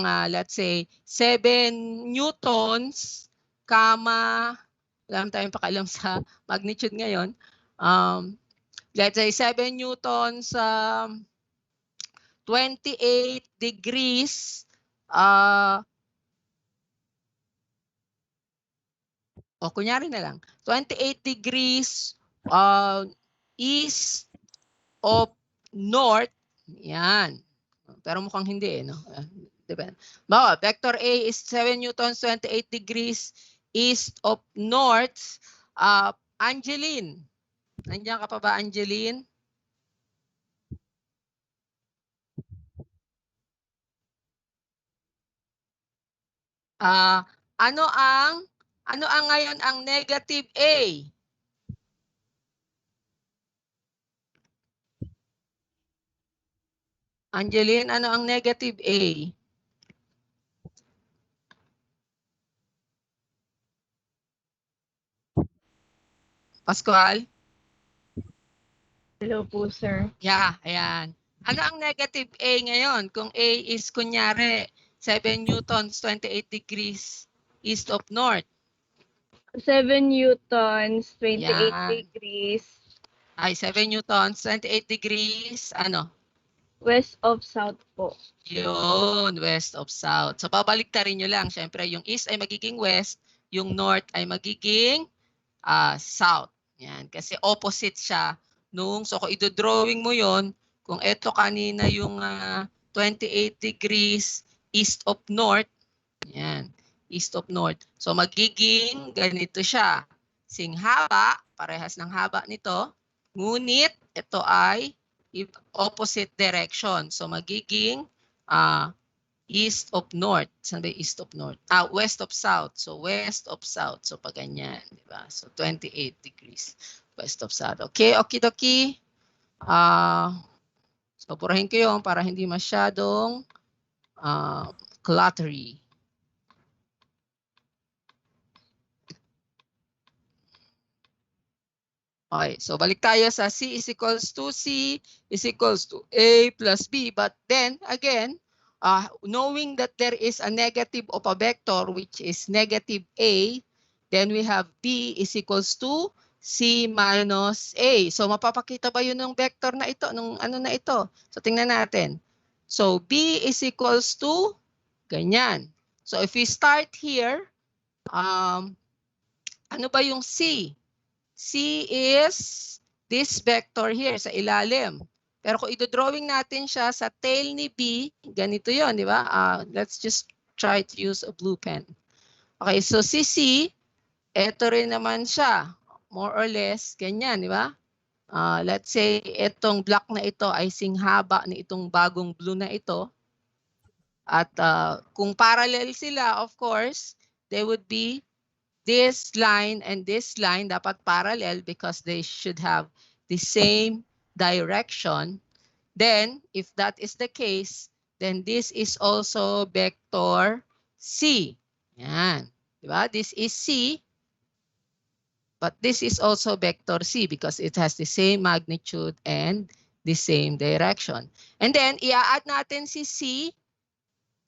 let's say 7 newtons, wala naman tayong pakialam sa magnitude ngayon. Let's say 7 newtons, 28 degrees, o kunyari na lang, 28 degrees east of north. Yan. Pero mukhang hindi no? Depende. Bawa, vector A is 7 newtons, 28 degrees east of north. Angeline. Nandiyan ka pa ba, Angeline? Ano ang ngayon ang negative A? Angeline, ano ang negative A? Pascual? Hello po, sir. Yeah, ayan. Ano ang negative A ngayon? Kung A is kunyari 7 newtons, 28 degrees east of north. 7 newtons, 28 Yan. degrees. Ay, 7 newtons, 28 degrees, ano? West of south po. Yun, west of south. So, babaliktarin nyo lang. Siyempre, yung east ay magiging west, yung north ay magiging south. Yan, kasi opposite siya nung, so kung idodrawing mo yon, kung ito kanina yung 28 degrees east of north, yan, east of north. So magiging ganito siya. Singhaba, parehas ng haba nito, ngunit ito ay opposite direction. So magiging east of north. Saan ba east of north? West of south. So west of south. So pag ganyan, di ba? So 28 degrees west of south. Okay, okidoki. So purahin ko yun para hindi masyadong cluttery. Okay, so balik tayo sa C is equals to C is equals to A plus B. But then, again, knowing that there is a negative of a vector which is negative A, then we have B is equals to C minus A. So mapapakita ba yun ng vector na ito, nung ano na ito? So tingnan natin. So B is equals to ganyan. So if we start here, ano ba yung C? C is this vector here sa ilalim. Pero kung idodrawing natin siya sa tail ni B, ganito yon, di ba? Let's just try to use a blue pen. Okay, so si C, ito rin naman siya. More or less, ganyan, di ba? Let's say, itong black na ito ay singhaba ni itong bagong blue na ito. At kung parallel sila, of course, they would be this line and this line dapat parallel because they should have the same direction. Then, if that is the case, then this is also vector C. Yan. Diba? This is C, but this is also vector C because it has the same magnitude and the same direction. And then, i-add natin si C,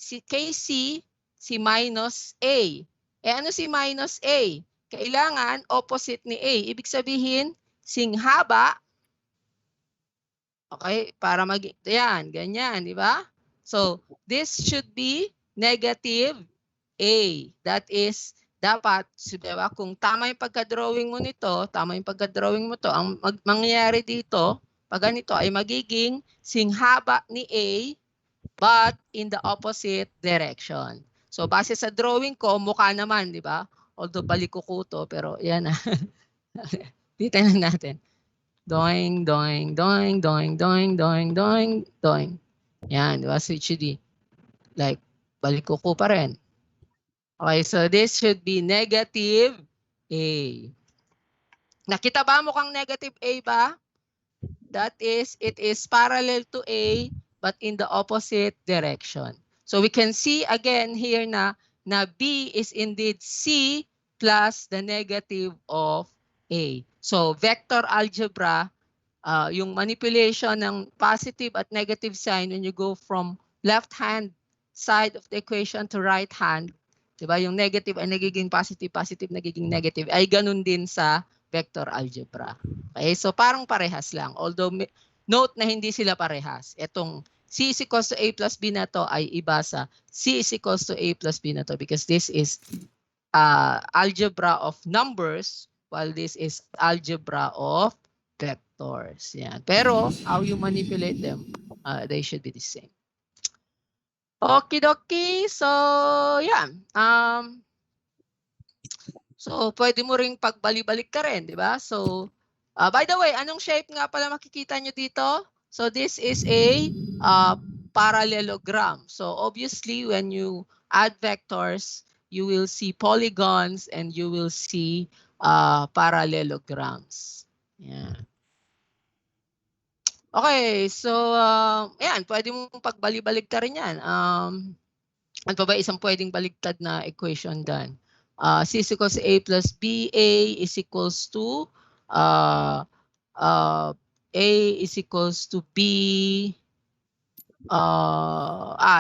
si KC, si minus A. Ano si minus A? Kailangan opposite ni A. Ibig sabihin, singhaba. Okay, para yan, ganyan, di ba? So, this should be negative A. That is, dapat, diba, kung tama yung pagka-drawing mo nito, tama yung pagka-drawing mo to, ang mangyayari dito, pag ganito ay magiging singhaba ni A, but in the opposite direction. So, base sa drawing ko, mukha naman, di ba? Although balikuko to, pero yan na. Titignan natin. Doing, doing, doing, doing, doing, doing, doing, doing. Yan, di ba? So, it should be like balikuko pa rin. Okay, so this should be negative A. Nakita ba mukhang negative A ba? That is, it is parallel to A, but in the opposite direction. So we can see again here na B is indeed C plus the negative of A. So vector algebra, yung manipulation ng positive at negative sign when you go from left hand side of the equation to right hand, diba? Yung negative ay nagiging positive, positive nagiging negative, ay ganun din sa vector algebra. Okay, so parang parehas lang. Although note na hindi sila parehas. Itong C is equals to A plus B na to ay iba sa C is equals to A plus B na to because this is algebra of numbers while this is algebra of vectors. Yan. Pero how you manipulate them, they should be the same. Okie dokie. So, yan. So, pwede mo ring pagbalik-balik ka rin, di ba? So, by the way, anong shape nga pala makikita nyo dito? So, this is a parallelogram. So, obviously, when you add vectors, you will see polygons and you will see parallelograms. Yan. Okay, so, yan, pwede mong pagbalik-balik ka rin yan. Ano pa ba isang pwedeng baligtad na equation dyan? C is equals to A plus B. A is equals to A is equals to B.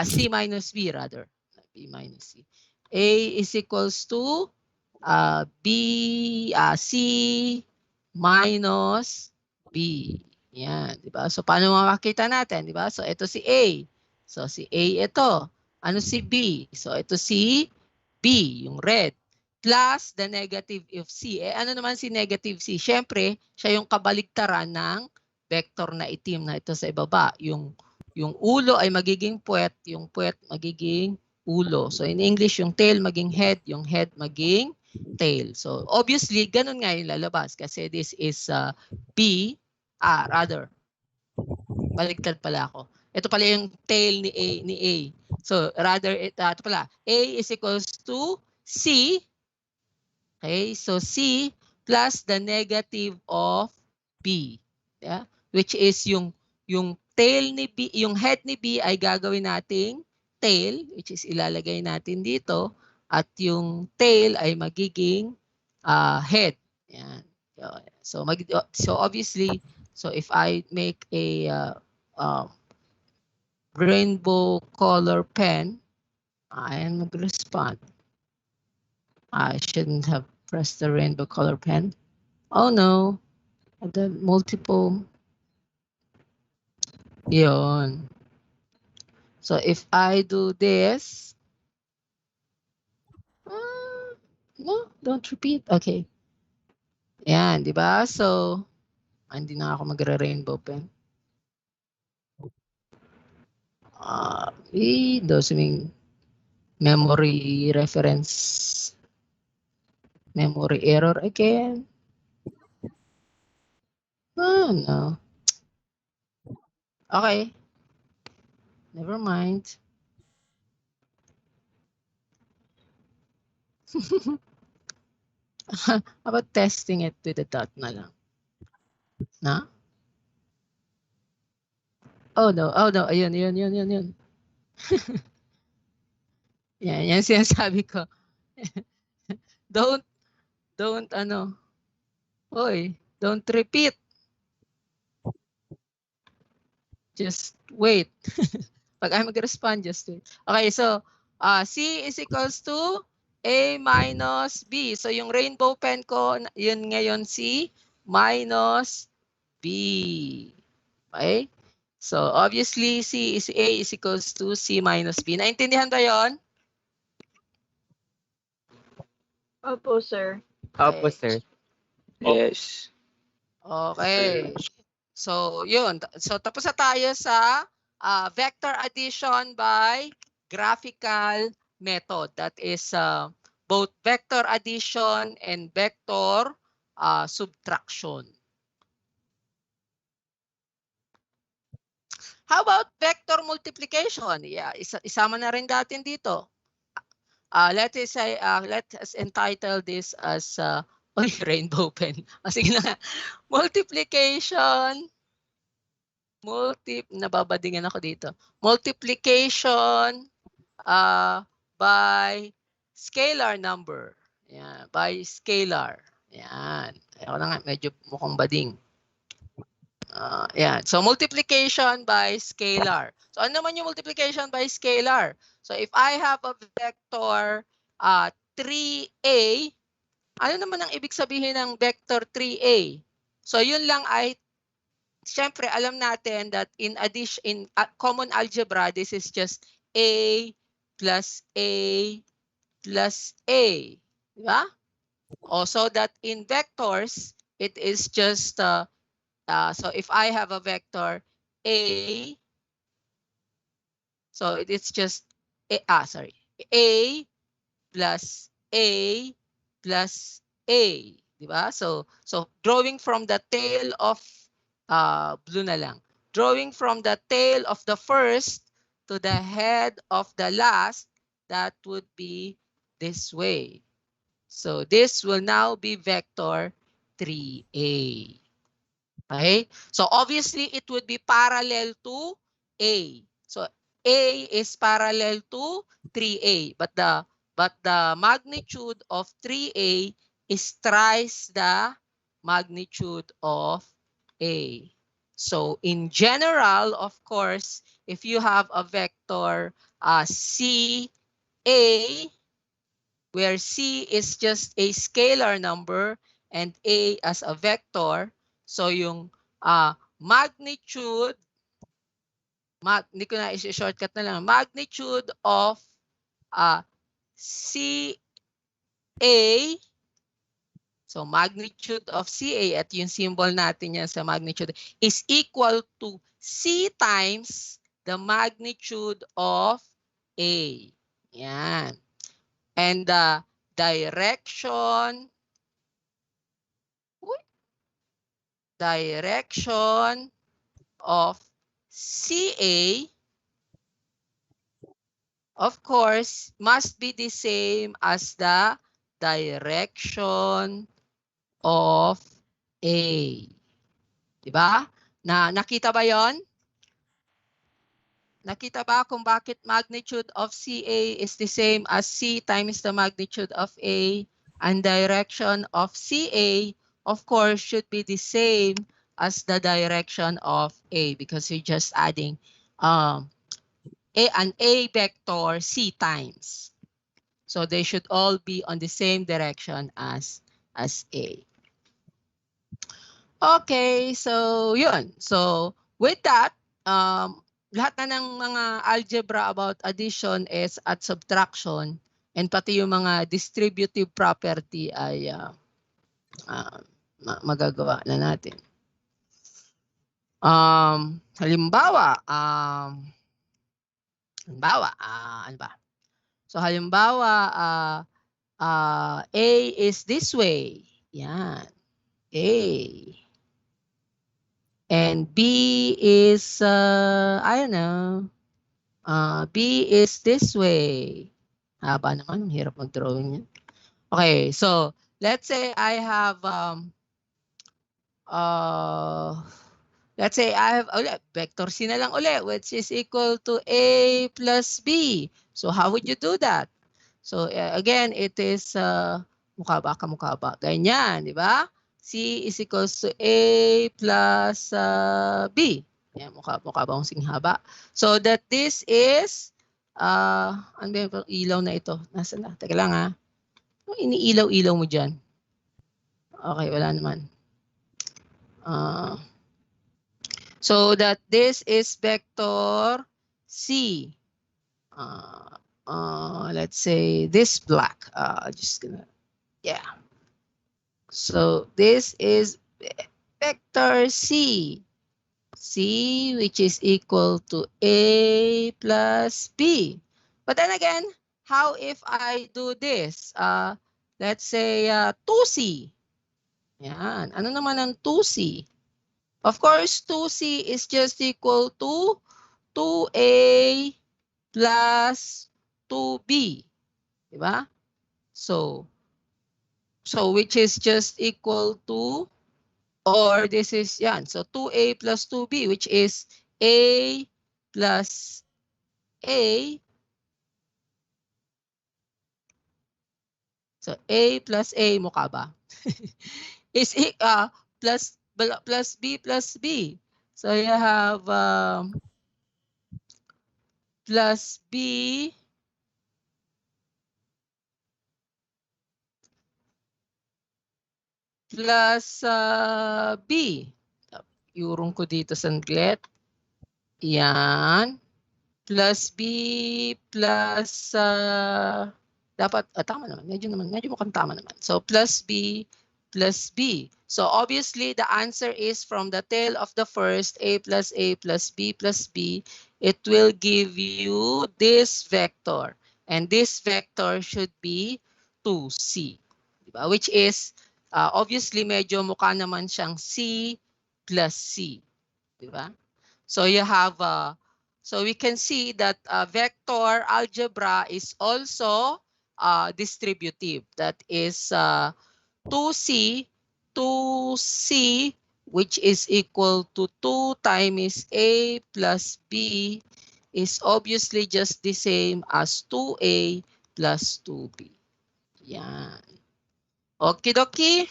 C minus B rather. B minus C. A is equals to C minus B. Yan, di ba? So paano makakita natin, di ba? So ito si A. So si A ito. Ano si B? So ito si B, yung red. Plus the negative of C. Eh ano naman si negative C? Siyempre, siya yung kabaligtaran ng vector na itim na ito sa ibaba. Yung ulo ay magiging puwet, yung puwet magiging ulo. So in English, yung tail maging head, yung head maging tail. So obviously, ganun nga yung lalabas kasi this is B, rather, baligtad pala ako. Ito pala yung tail ni A. So rather, ito pala, A is equals to C. Okay, so C plus the negative of B. Yeah? Which is yung tail ni B, yung head ni B ay gagawin nating tail, which is ilalagay natin dito, at yung tail ay magiging head. Yan. So obviously, so if I make a rainbow color pen, I am mag-respond. I shouldn't have pressed the rainbow color pen. Oh no, the multiple. Yun. So if I do this, no, don't repeat. Okay. Yan, di ba? So, hindi na ako magre-rainbow pen. Those mean memory reference. Memory error again. Oh, no. Okay. Never mind. How about testing it with the dot na lang? Na? Oh no, ayun. Yan sinasabi ko. Don't don't repeat. Just wait. Pag I mag-respond, just wait. Okay, so C is equals to A minus B. So yung rainbow pen ko, yun ngayon C minus B. Okay? So obviously A is equals to C minus B. Naintindihan ba yon? Opo, sir. Opo, sir. Yes. Okay. So, yun. So, tapos na tayo sa vector addition by graphical method. That is both vector addition and vector subtraction. How about vector multiplication? Yeah, isama na rin natin dito. Let us entitle this as rainbow pen. Sige na. Multiplication. Nababadingan ako dito. Multiplication by scalar number. Yan, by scalar. Yan. Ako na nga, medyo mukhang bading. Yan. So, multiplication by scalar. So, ano naman yung multiplication by scalar? So, if I have a vector 3a, ano naman ang ibig sabihin ng vector 3a? So, yun lang ay, syempre, alam natin that in addition, in common algebra, this is just a plus a plus a. Diba? Also that in vectors, it is just so if I have a vector A, so it is just A plus A plus A, di ba? So drawing from the tail of blue na lang. Drawing from the tail of the first to the head of the last, that would be this way. So this will now be vector 3A. Okay? So obviously it would be parallel to A. So A is parallel to 3A, but the magnitude of 3A is thrice the magnitude of A. So in general, of course, if you have a vector CA, where C is just a scalar number and A as a vector. So yung magnitude, hindi ko na i-shortcut na lang, magnitude of CA, so magnitude of CA, at yung symbol natin yan sa magnitude, is equal to C times the magnitude of A. Yan. And the direction of CA, of course, must be the same as the direction of A. Diba? Nakita ba yon? Nakita ba kung bakit magnitude of CA is the same as C times the magnitude of A? And direction of CA, of course, should be the same as the direction of A, because you're just adding an A vector C times. So they should all be on the same direction as A. Okay, so yun. So with that, lahat na ng mga algebra about addition is at subtraction, and pati yung mga distributive property ay magagawa na natin. Halimbawa, ano ba? So halimbawa, A is this way. Yan. A. And B is, I don't know, B is this way. Haba naman, hirap mag-drawing yan. Okay, so let's say I have, let's say I have vector C na lang ulit, which is equal to A plus B. So how would you do that? So again, it is mukha ba, ganyan, di ba? C is equals to A plus B. Yan, mukha ba akong singhaba? So that this is, ano ba yung ilaw na ito? Nasaan na? Teka lang ha. Ano iniilaw-ilaw mo dyan? Okay, wala naman. So that this is vector C. Let's say this black. Just gonna, yeah. So this is vector C. C, which is equal to A plus B. But then again, how if I do this? Let's say 2C. Yan. Ano naman ang 2C? Of course, 2C is just equal to 2A plus 2B. Diba? So which is just equal to, or this is, yan, so 2A plus 2B, which is A plus A. So A plus A, mukha ba? Is plus plus B plus B. So you have plus B plus B. Iurong ko dito sandlit. Yan. Plus B plus dapat tama naman. Medyo mukhang tama naman. So plus B plus B. So obviously the answer is from the tail of the first A plus B plus B. It will give you this vector. And this vector should be 2C. Diba? Which is obviously medyo mukha naman siyang C plus C. Diba? So you have so we can see that vector algebra is also distributive. That is 2C, 2C, which is equal to 2 times A plus B is obviously just the same as 2A plus 2B. Yan. Okie dokie.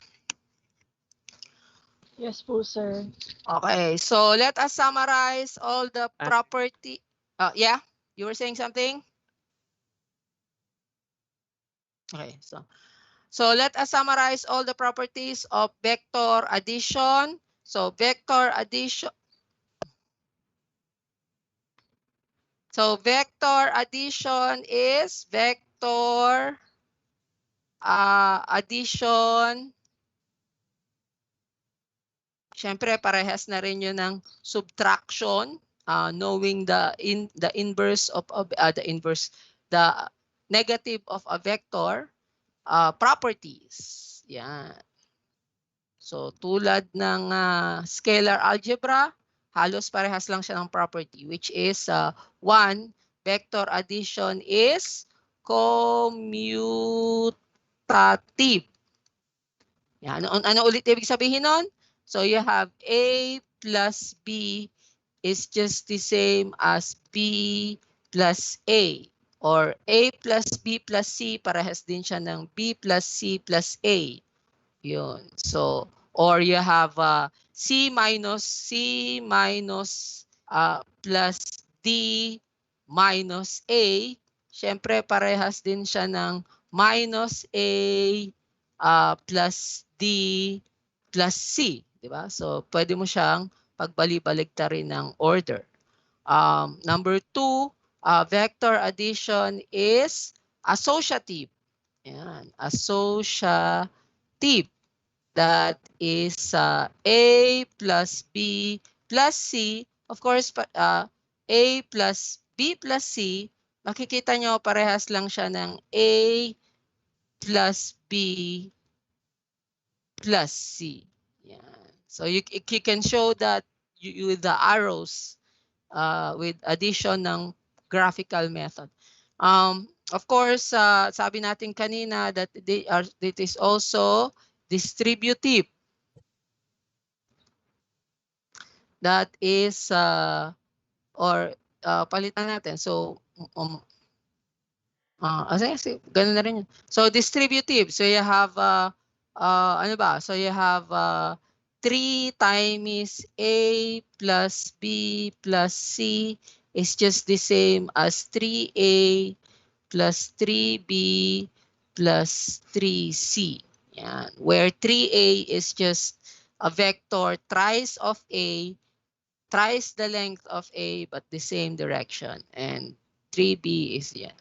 Yes po, sir. Okay, so let us summarize all the property. Yeah, you were saying something? Okay, so let us summarize all the properties of vector addition. So vector addition. So vector addition is vector addition. Siyempre, parehas na rin yun ng subtraction, knowing the inverse of the negative of a vector properties. Yan. So tulad ng scalar algebra, halos parehas lang siya ng property, which is one, vector addition is commutative. Yan. Ano ulit ibig sabihin nun? So you have A plus B is just the same as B plus A. Or A plus B plus C, parehas din siya ng B plus C plus A. Yun. So, or you have C minus plus D minus A. Siyempre, parehas din siya ng minus A plus D plus C. Diba? So, pwede mo siyang pagbali-baligtarin ng order. Number 2, vector addition is associative. Yan, associative. That is A plus B plus C. Of course, A plus B plus C, makikita nyo parehas lang siya ng A plus B plus C. Yan. So you can show that with the arrows with addition ng graphical method. Of course, sabi natin kanina that it is also distributive. That is, palitan natin. So, ganun na rin yun. So, distributive. So, you have, ano ba? So, you have 3 times A plus B plus C is just the same as 3A plus 3B plus 3C. Yan. Where 3A is just a vector thrice of A, thrice the length of A, but the same direction. And 3B is yan.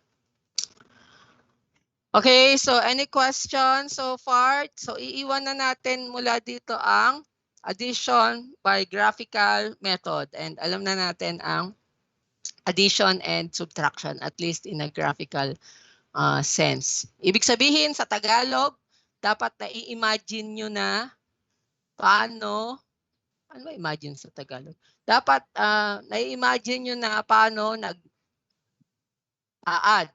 Okay, so any questions so far? So iiwan na natin mula dito ang addition by graphical method. And alam na natin ang addition and subtraction, at least in a graphical sense. Ibig sabihin sa Tagalog, dapat na-i-imagine nyo na paano, ano ba imagine sa Tagalog? Dapat na-i-imagine nyo na paano nag-a-add.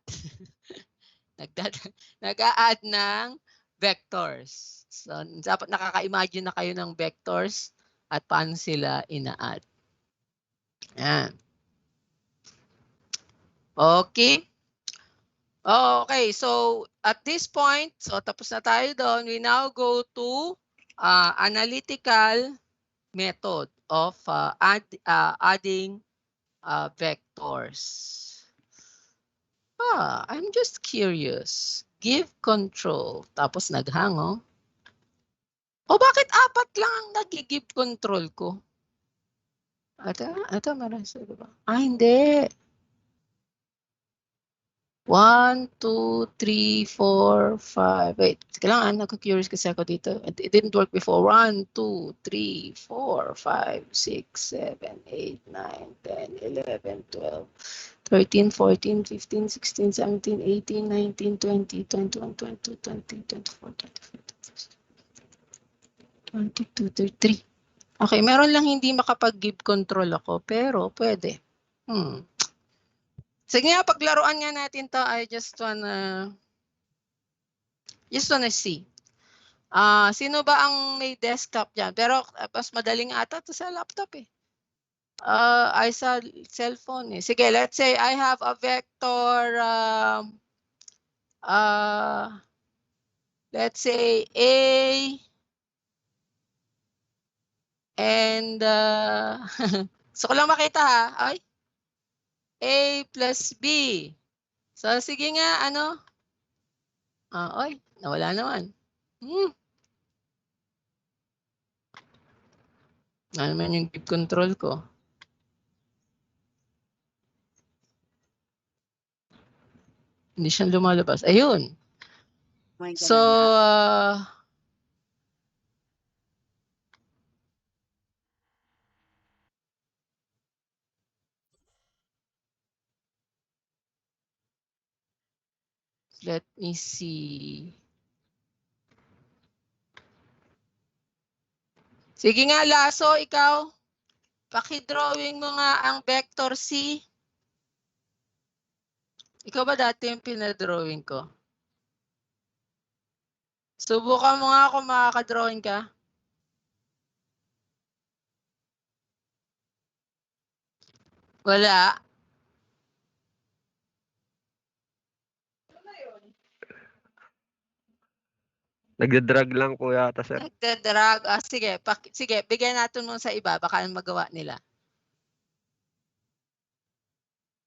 Nag-a-add ng vectors. So, dapat nakaka-imagine na kayo ng vectors at paano sila ina-add. Yan. Okay. Okay, so at this point, so tapos na tayo doon, we now go to analytical method of adding vectors. I'm just curious. Give control. Tapos naghango. O bakit apat lang ang nag-give control ko? Ito marasa, diba? Hindi. 1, 2, 3, 4, 5. Wait, kailangan nagka-curious kasi ako dito. It didn't work before. 1, 2, 3, 4, 5, 6, 7, 8, 9, 10, 11, 12, 13, 14, 15, 16, 17, 18, 19, 20, 21, 22, 20, 24, 25, 22, 33. Okay, meron lang hindi makapag-give control ako, pero pwede. Sige nga, paglaruan nga natin to, I just wanna see. Sino ba ang may desktop dyan? Pero mas madaling ata to sa laptop eh. Ay sa cellphone eh. Sige, let's say I have a vector, let's say A and, gusto ko lang makita ha. Ay, A plus B. So, sige nga, ano? Oy, nawala naman. Ano naman yung give control ko? Hindi siya lumalabas. Ayun. So, let me see. Sige nga, Laso, ikaw. Paki-drawing mo nga ang vector C. Ikaw ba dati yung pinadrawing ko? Subukan mo nga kung makaka-drawing ka. Wala. Nagda-drag lang po yata, sir. Nagdadrag. Sige, sige, bigyan natin mo sa iba. Baka magawa nila.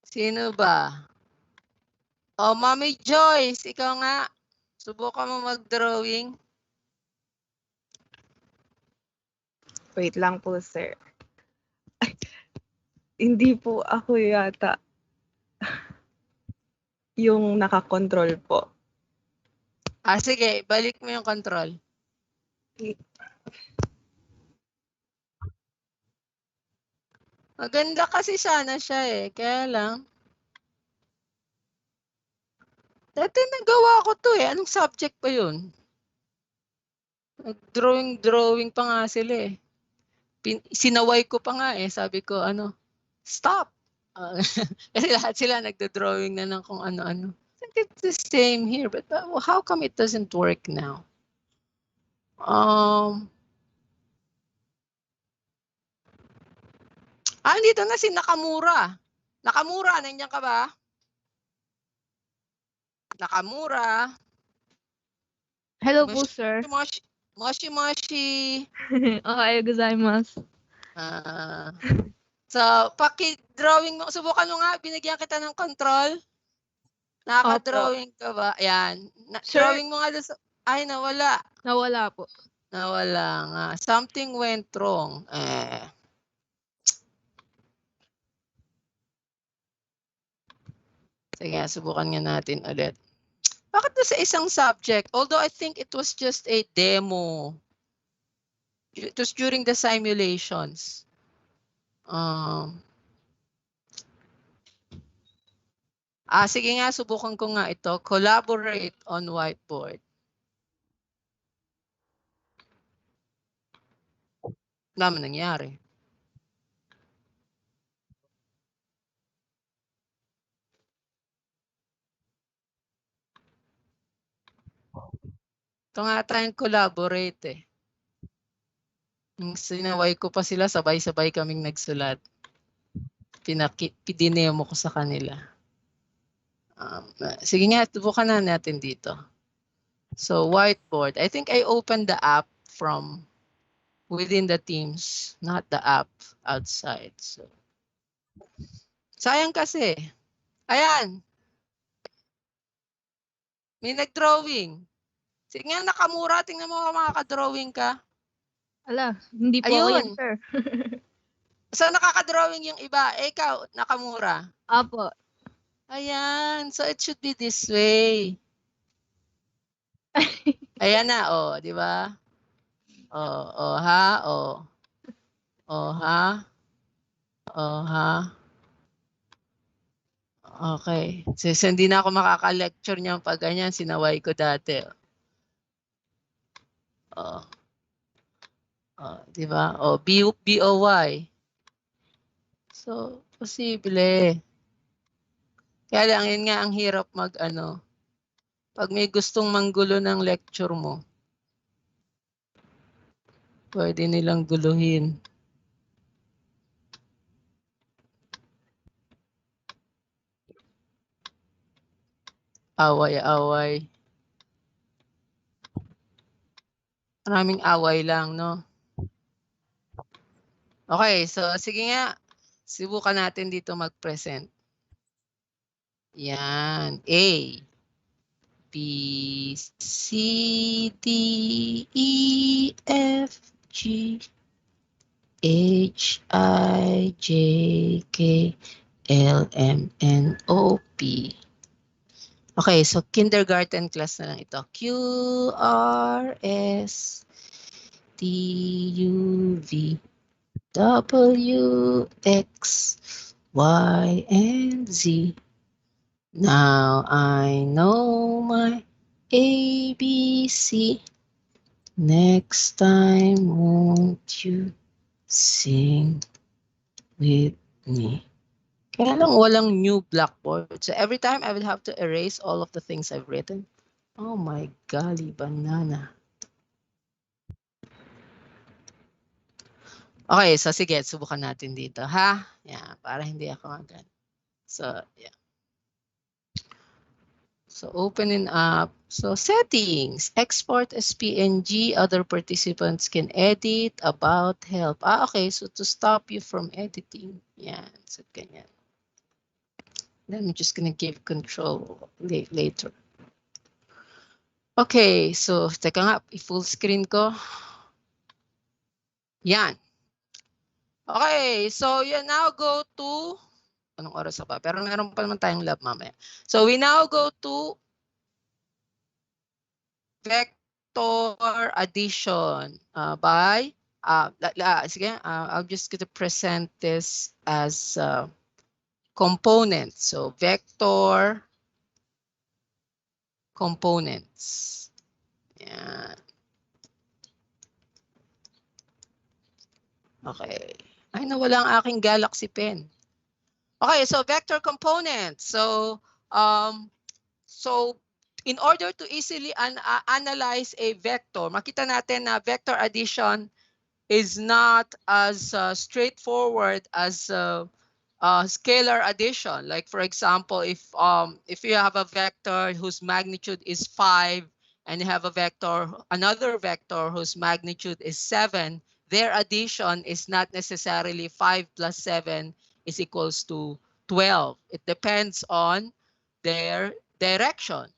Sino ba? Mommy Joyce, ikaw nga. Subukan mo mag-drawing. Wait lang po, sir. Ay, hindi po ako yata yung nakakontrol po. Sige, balik mo yung control. Maganda kasi sana siya eh. Kaya lang. Dati nagawa ko to eh. Anong subject pa yun? Drawing pa nga sila eh. Sinaway ko pa nga eh. Sabi ko, stop. Kasi lahat sila nagda-drawing na ng kung ano-ano. I think it's the same here. But how come it doesn't work now? Dito na si Nakamura. Nakamura, nandiyan ka ba? Nakamura. Hello po, sir. Moshi. Ohayo gozaimasu. So, paki-drawing mo. Subukan mo nga. Binigyan kita ng control. Nakaka-drawing ka ba? Ayan. Drawing mo nga doon sa... Ay, nawala. Nawala po. Nawala nga. Something went wrong. Sige, subukan nga natin ulit. Bakit na sa isang subject? Although I think it was just a demo. It was during the simulations. Sige nga, subukan ko nga ito. Collaborate on whiteboard. Wala man nangyari. Ito nga tayong collaborate eh. Sinaway ko pa sila, sabay-sabay kaming nagsulat. Pinemo ko sa kanila. Sige nga, subukan na natin dito. So, whiteboard. I think I opened the app from within the Teams, not the app outside. So, sayang kasi. Ayan. May nag-drawing. Sige nga, Nakamura. Tingnan mo makaka-drawing ka. Ala, hindi po ako yan, Ayun. sir. So, nakaka-drawing yung iba. Eh, ikaw, Nakamura. Apo. Ayan. So, it should be this way. Ayan na, oh. Di ba? Oh, ha? Oh, ha? Oh, ha? Okay. So, hindi na ako makaka-lecture niyan pag ganyan. Sinaway ko dati. Oh. Oh, di ba? Oh, B-O-Y. So, posible. Kaya lang, yun nga ang hirap mag-ano. Pag may gustong manggulo ng lecture mo, pwede nilang guluhin. Away-away. Maraming away lang, no? Okay, so sige nga. Subukan natin dito mag-present. Yan. A, B, C, D, E, F, G, H, I, J, K, L, M, N, O, P. Okay, so kindergarten class na lang ito. Q, R, S, T, U, V, W, X, Y, and Z. Now I know my ABC. Next time, won't you sing with me? Kaya lang walang new blackboard. So every time I will have to erase all of the things I've written. Oh my golly, banana. Okay, so sige, subukan natin dito, ha? Yeah, para hindi ako agad. So, yeah. So, opening up. So, settings. Export as PNG. Other participants can edit, about, help. Okay. So, to stop you from editing. Yeah. So, ganyan. Then I'm just going to give control later. Okay. So, teka nga. I-full screen ko. Yan. Okay. So, you now go to... Anong oras pa? Pero meron pa naman tayong lab mamaya. So, we now go to vector addition by sige, I'm just going to present this as components. So vector components. Yeah. Okay. Ay, nawala ang aking Galaxy Pen. Okay, so vector components. So in order to easily analyze a vector, makita natin na vector addition is not as straightforward as scalar addition. Like for example, if you have a vector whose magnitude is 5 and you have a vector, another vector whose magnitude is 7, their addition is not necessarily 5 plus 7 is equals to 12. It depends on their direction.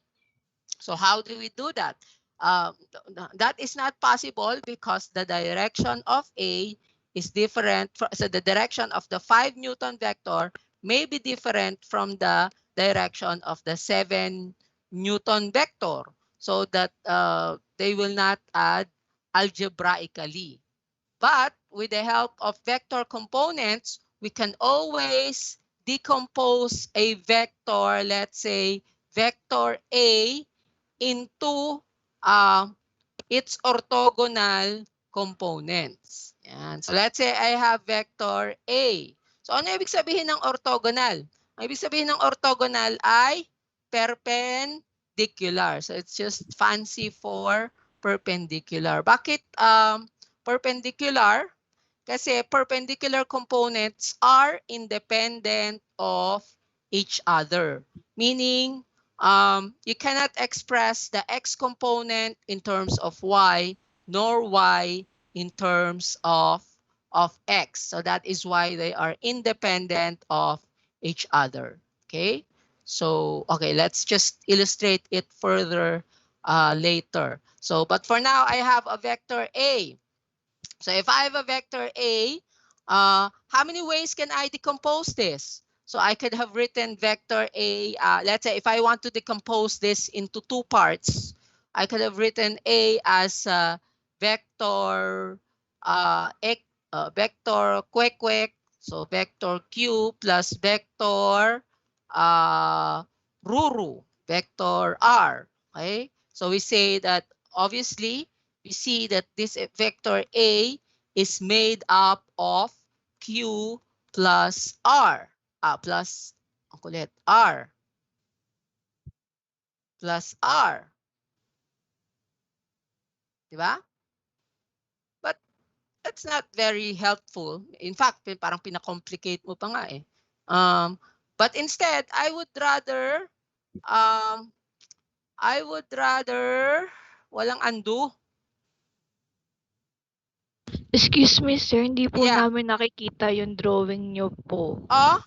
So how do we do that? That is not possible because the direction of A is different. So the direction of the 5 Newton vector may be different from the direction of the 7 Newton vector. So that they will not add algebraically. But with the help of vector components, we can always decompose a vector, let's say vector A, into its orthogonal components. Yan. So let's say I have vector A. So ano ibig sabihin ng orthogonal? Ang ibig sabihin ng orthogonal ay perpendicular. So it's just fancy for perpendicular. Bakit perpendicular? Kasi perpendicular components are independent of each other. Meaning, you cannot express the x component in terms of y, nor y in terms of x. So that is why they are independent of each other. Okay. So, okay, let's just illustrate it further later. So, but for now, I have a vector A. So if I have a vector A, how many ways can I decompose this? So I could have written vector A, let's say if I want to decompose this into two parts, I could have written A as vector vector kwek, so vector Q plus vector ruru, vector R. Okay, so we say that obviously we see that this vector A is made up of Q plus R. Plus, ang kulit, R. Plus R. Diba? But that's not very helpful. In fact, parang pinakomplicate mo pa nga eh. But instead, I would rather walang undo. Excuse me, sir. Hindi po Yeah. namin nakikita yung drawing nyo po. Oh,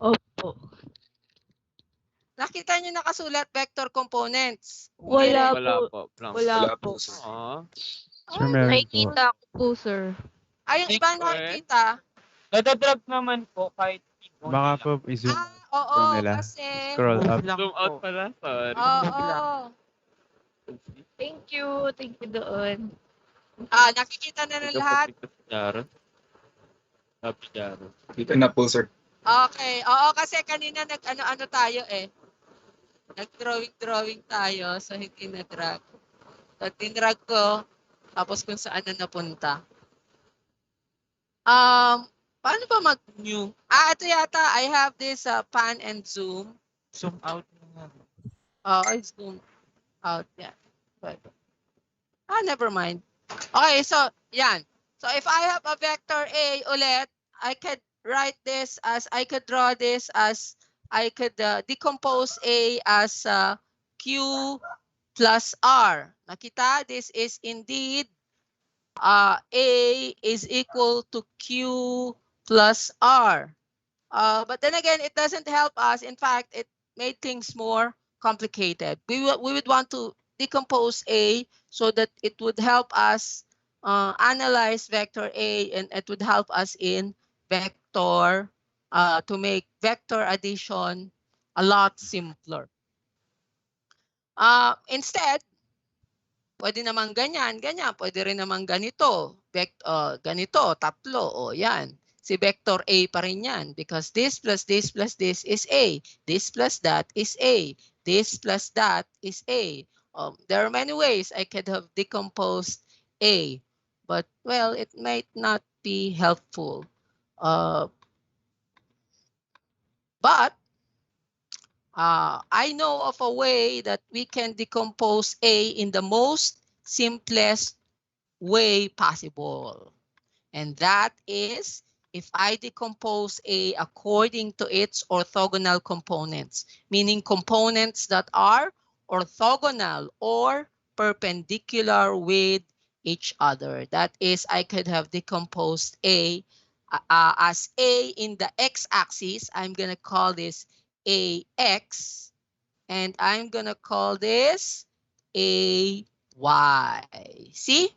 Opo. nakita niyo nakasulat vector components. Wala Wala po. po. Blank. Wala po. Ah. Sir, meron po. Nakikita ko po, sir. Ay, yung iba nakikita. Nadadrag naman po kahit Baka po i-zoom Oo, nila. kasi. Scroll up. Zoom out pala. Sorry. Oo. Thank you. Thank you doon. Nakikita na ng lahat. Sabi Jaro. Dito na po, sir. Okay. Oo, kasi kanina nag-ano tayo eh. Nag-drawing tayo, so hindi na-drag. So, tinrag ko, tapos kung saan na napunta. Paano ba mag-new? Ito yata, I have this pan and zoom. zoom out. I zoom out. Yeah. But, never mind. Okay, so, yan. So, if I have a vector A ulit, I could write this as, I could draw this as, I could decompose A as Q plus R. Nakita, this is indeed A is equal to Q plus R. But then again, it doesn't help us. In fact, it made things more complicated. We would want to decompose A so that it would help us analyze vector A, and it would help us in vector to make vector addition a lot simpler. Instead, pwede naman ganyan, pwede rin naman ganito, ganito, tatlo, o yan. Si vector A pa rin yan because this plus this plus this is A. This plus that is A. This plus that is A. There are many ways I could have decomposed A, but well, it might not be helpful. But I know of a way that we can decompose A in the most simplest way possible. And that is if I decompose A according to its orthogonal components, meaning components that are orthogonal or perpendicular with each other. That is, I could have decomposed A as A in the x-axis. I'm going to call this AX, and I'm going to call this AY. See?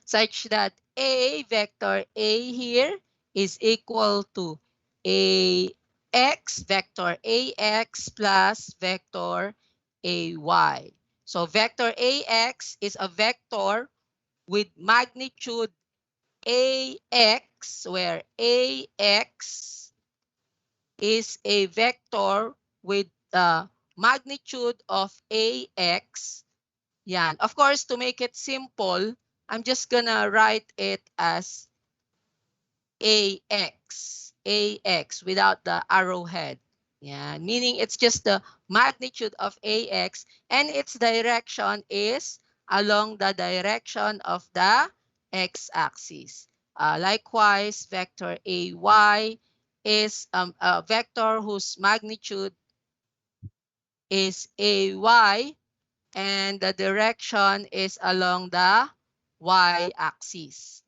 Such that A vector A here is equal to AX, vector AX plus vector AY. So vector AX is a vector with magnitude AX, where AX is a vector with the magnitude of AX. Yan. Of course, to make it simple, I'm just gonna write it as AX without the arrowhead. Yeah, meaning it's just the magnitude of AX and its direction is along the direction of the x-axis. Likewise, vector AY is a vector whose magnitude is AY and the direction is along the y-axis.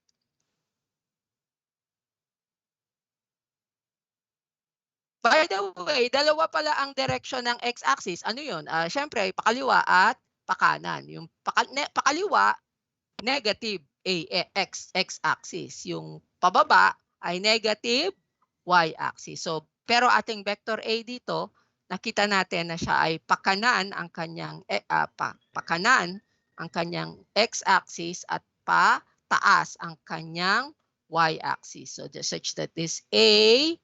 By the way, dalawa pala ang direction ng x-axis. Ano yun? Siyempre, pakaliwa at pakanan. Yung pakaliwa, negative x-axis. Yung pababa ay negative y-axis. So, pero ating vector A dito, nakita natin na siya ay pakanan ang kanyang pakanan ang kanyang x-axis at pataas ang kanyang y-axis. So, such that this A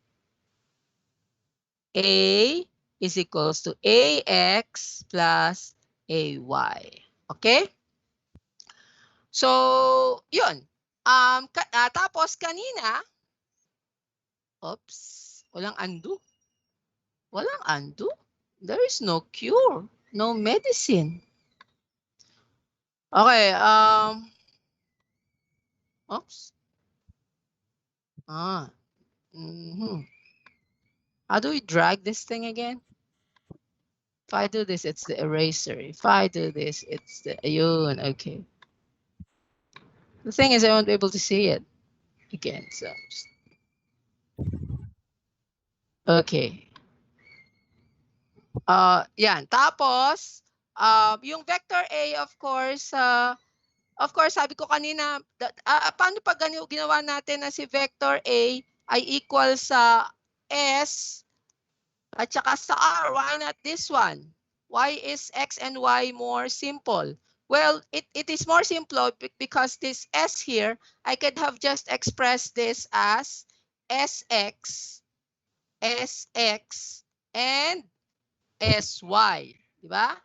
is equals to AX plus AY. Okay? So, yun. Tapos kanina, oops, walang undo. Walang undo? There is no cure, no medicine. Okay, oops. How do we drag this thing again? If I do this, it's the eraser. If I do this, it's the ayun. Okay. The thing is, I won't be able to see it again. So, okay. Yan. Tapos, yung vector A, of course, sabi ko kanina, paano pag ginawa natin na si vector A ay equal sa S at saka sa R? Why not this one? Why is X and Y more simple? Well, it is more simple because this S here, I could have just expressed this as SX, and SY. Diba?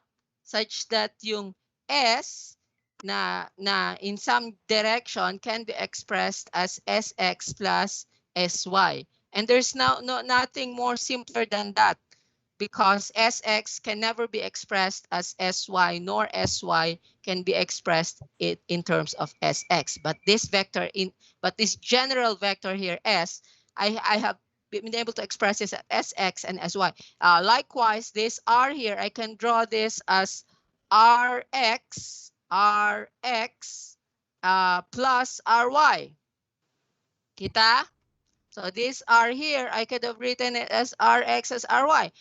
Such that yung S na in some direction can be expressed as SX plus SY. And there's nothing more simpler than that, because SX can never be expressed as SY, nor SY can be expressed in terms of SX. But this general vector here, S, I have been able to express this as SX and SY. Likewise, this R here, I can draw this as RX plus RY. Kita? So this R here, I could have written it as RX as RY.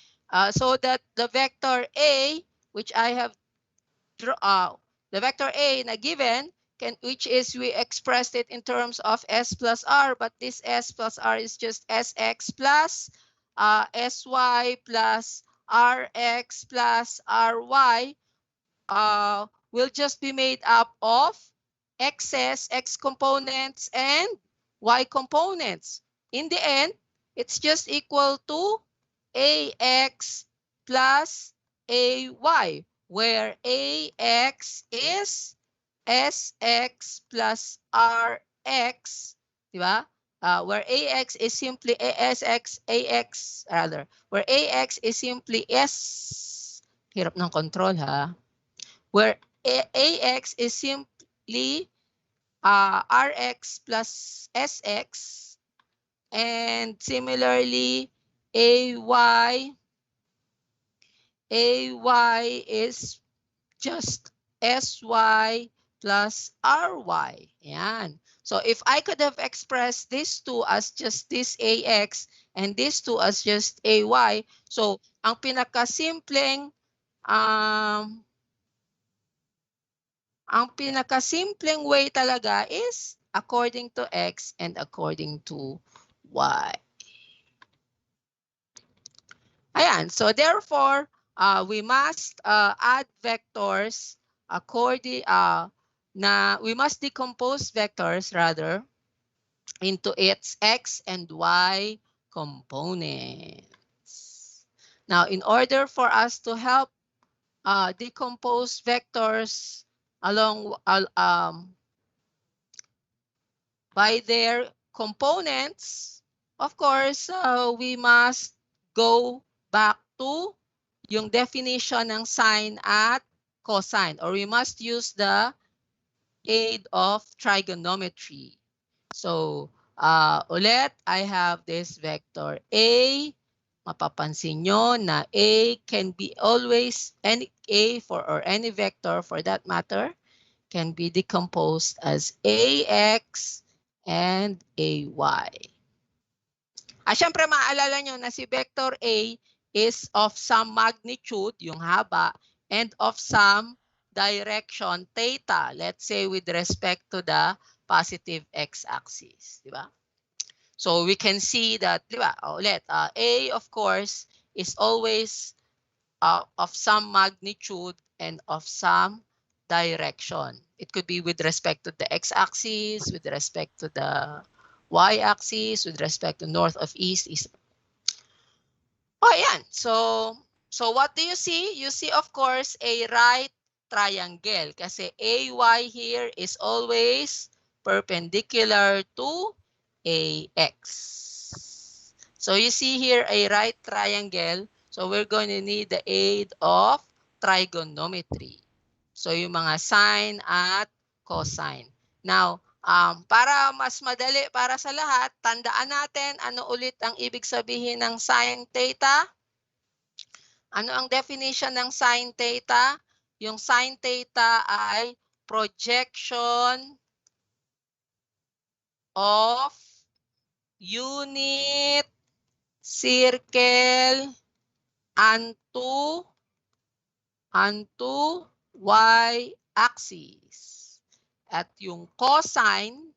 So that the vector A, which I have the vector A na given, which is we expressed it in terms of S plus R, but this S plus R is just SX plus SY plus RX plus RY, will just be made up of X components and Y components. In the end, it's just equal to AX plus AY, where AX is SX plus RX, diba? Where AX is simply where AX is simply hirap ng control ha, where AX is simply RX plus SX, and similarly AY is just SY plus RY. Yan. So if I could have expressed these two as just this AX and these two as just AY, so ang pinakasimpleng way talaga is according to X and according to Y. Ayan, so therefore, we must add vectors according we must decompose vectors rather into its X and Y components. Now, in order for us to help decompose vectors along by their components, of course, we must go back to yung definition ng sine at cosine, or we must use the aid of trigonometry. So, ulit, I have this vector A. Mapapansin nyo na A can be always any A or any vector for that matter can be decomposed as AX and AY. Syempre maaalala nyo na si vector A is of some magnitude, yung haba, and of some direction, theta, let's say with respect to the positive x-axis, di ba? So we can see that, di ba? Ulit, A of course is always of some magnitude and of some direction. It could be with respect to the x-axis, with respect to the y-axis, with respect to north of east. Oh, yan. So what do you see? You see, of course, a right triangle. Kasi AY here is always perpendicular to AX. So you see here a right triangle. So we're going to need the aid of trigonometry. So yung mga sine at cosine. Now, para mas madali para sa lahat, tandaan natin ano ulit ang ibig sabihin ng sine theta. Ano ang definition ng sine theta? Yung sine theta ay projection of unit circle onto y-axis. At yung cosine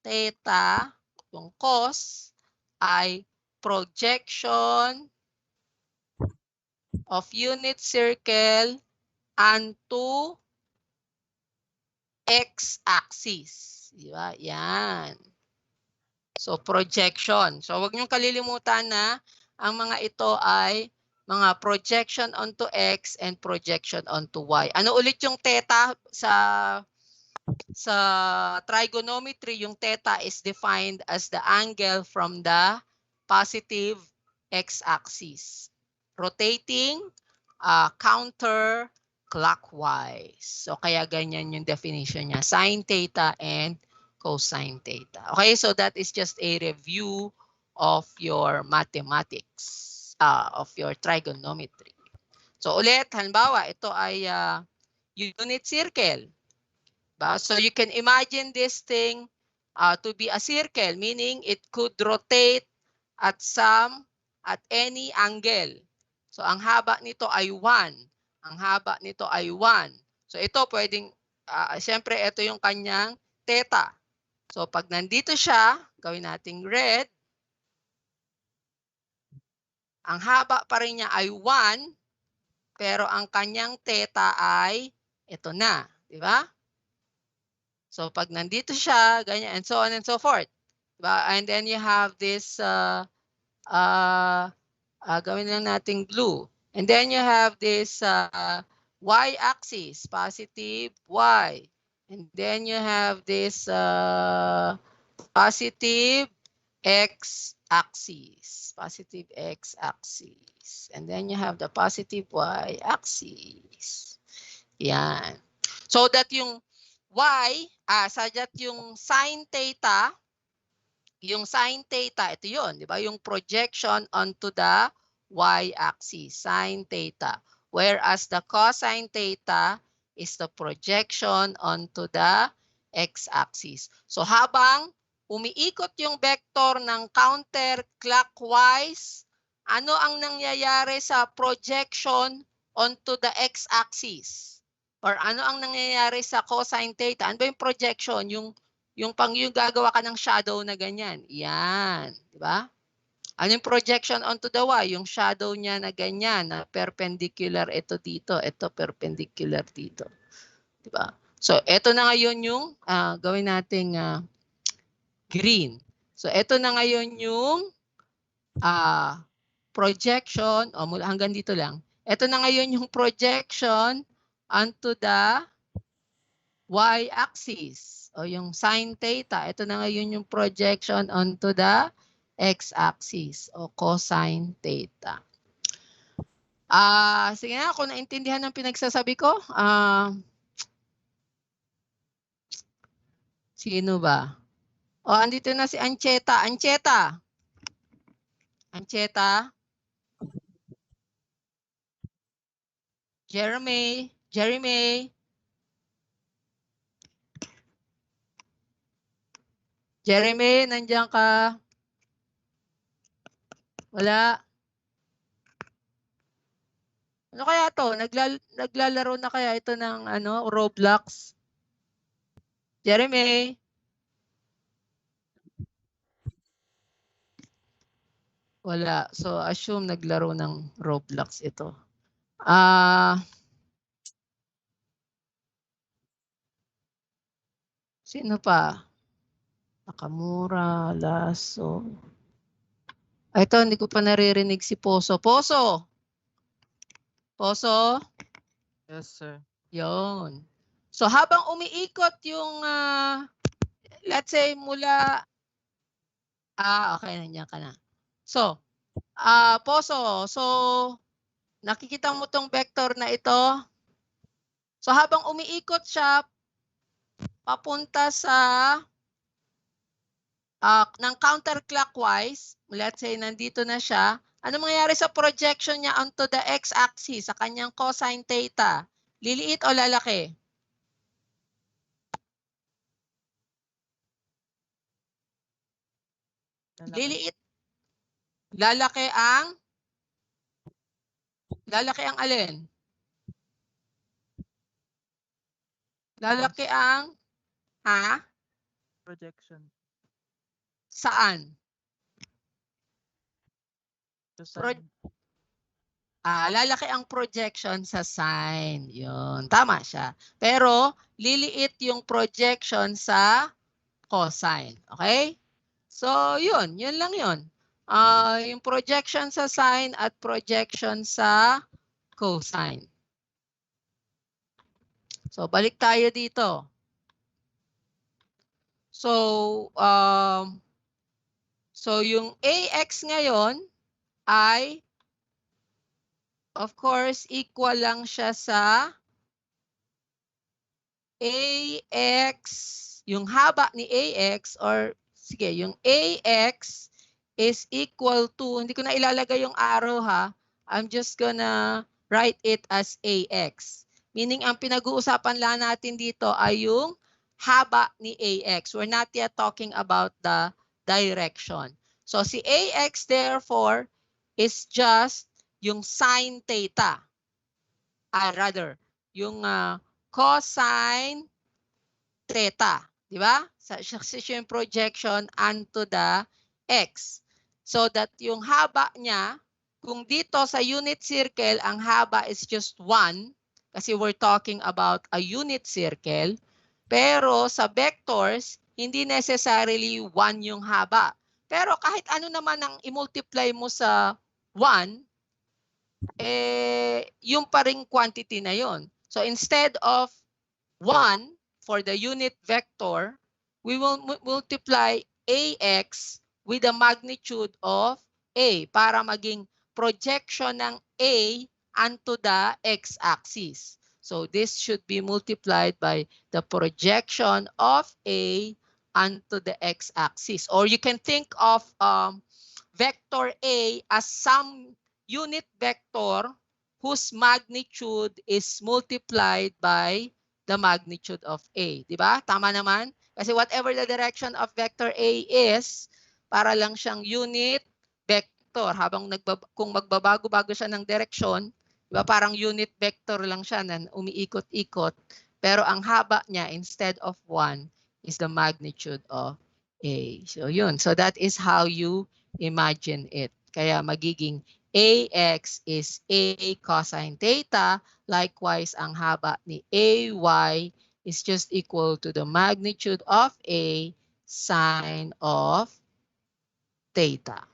theta, yung cos, ay projection of unit circle onto x-axis. Diba? Yan. So, projection. So, huwag niyong kalilimutan na ang mga ito ay mga projection onto x and projection onto y. Ano ulit yung theta sa trigonometry? Yung theta is defined as the angle from the positive x-axis, rotating counterclockwise. So kaya ganyan yung definition niya, sine theta and cosine theta. Okay, so that is just a review of your mathematics, of your trigonometry. So ulit, halimbawa, ito ay unit circle. So you can imagine this thing to be a circle, meaning it could rotate at any angle. So ang haba nito ay 1. Ang haba nito ay 1. So ito pwedeng, siyempre ito yung kanyang theta. So pag nandito siya, gawin nating red. Ang haba pa rin niya ay 1, pero ang kanyang theta ay ito na, di ba? So pag nandito siya, ganyan, and so on and so forth. Diba? And then you have this, gawin lang nating blue. And then you have this y-axis, positive y. And then you have this positive x-axis, positive x-axis. And then you have the positive y-axis. Yan. So that yung y, so that yung sine theta, ito yun, di ba? Yung projection onto the y-axis, sine theta. Whereas the cosine theta is the projection onto the x-axis. So habang umiikot yung vector ng counterclockwise, ano ang nangyayari sa projection onto the x-axis? Or ano ang nangyayari sa cosine theta? Ano ba yung projection? Yung gagawa ka ng shadow na ganyan. Yan. Di ba? Ano yung projection onto the y? Yung shadow niya na ganyan, na perpendicular ito dito, ito perpendicular dito. Di ba? So, ito na ngayon yung gawin nating green. So, ito na ngayon yung projection, mula hanggang dito lang. Ito na ngayon yung projection onto the y-axis o yung sine theta. Ito na ngayon yung projection onto the x-axis o cosine theta. Sige na, kung naintindihan ng pinagsasabi ko. Sino ba? Andito na si Ancheta. Ancheta. Jeremy. Jeremy, nandiyan ka? Wala. Ano kaya to? Naglalaro na kaya ito ng ano, Roblox? Jeremy? Wala. So, assume naglaro ng Roblox ito. Sino pa? Nakamura, Lasso. Ito, hindi ko pa naririnig si Poso. Poso! Poso? Yes, sir. Yon. So, habang umiikot yung, let's say, mula, okay, nandiyan ka na. So, Poso, so, nakikita mo tong vector na ito? So, habang umiikot siya, papunta sa ng counterclockwise, let's say nandito na siya, ano mangyayari sa projection niya onto the x-axis sa kanyang cosine theta? Liliit o lalaki? Liliit. Lalaki ang alin? Lalaki ang Projection. saan? Lalaki ang projection sa sine. Yun, tama siya. Pero liliit yung projection sa cosine. Okay? So, yun lang yun. Yung projection sa sine at projection sa cosine. So, balik tayo dito. So, yung AX ngayon ay, of course, equal lang siya sa AX, yung haba ni AX, or sige, yung AX is equal to, hindi ko na ilalagay yung arrow ha, I'm just gonna write it as AX. Meaning, ang pinag-uusapan lang natin dito ay yung haba ni AX. We're not yet talking about the direction. So, si AX, therefore, is just yung sine theta. Rather, yung cosine theta. Di ba? Siya yung projection onto the X. So that yung haba niya, kung dito sa unit circle, ang haba is just 1, kasi we're talking about a unit circle, pero sa vectors, hindi necessarily 1 yung haba. Pero kahit ano naman ang i-multiply mo sa 1, yung pa ring quantity na yon. So instead of 1 for the unit vector, we will multiply AX with the magnitude of A para maging projection ng A onto the x-axis. So this should be multiplied by the projection of A onto the x-axis. Or you can think of vector A as some unit vector whose magnitude is multiplied by the magnitude of A. Diba? Tama naman? Kasi whatever the direction of vector A is, para lang siyang unit vector. Kung magbabago-bago siya ng direksyon, diba, parang unit vector lang siya na umiikot-ikot. Pero ang haba niya, instead of 1, is the magnitude of A. So yun. So that is how you imagine it. Kaya magiging AX is A cosine theta. Likewise, ang haba ni AY is just equal to the magnitude of A sine of theta.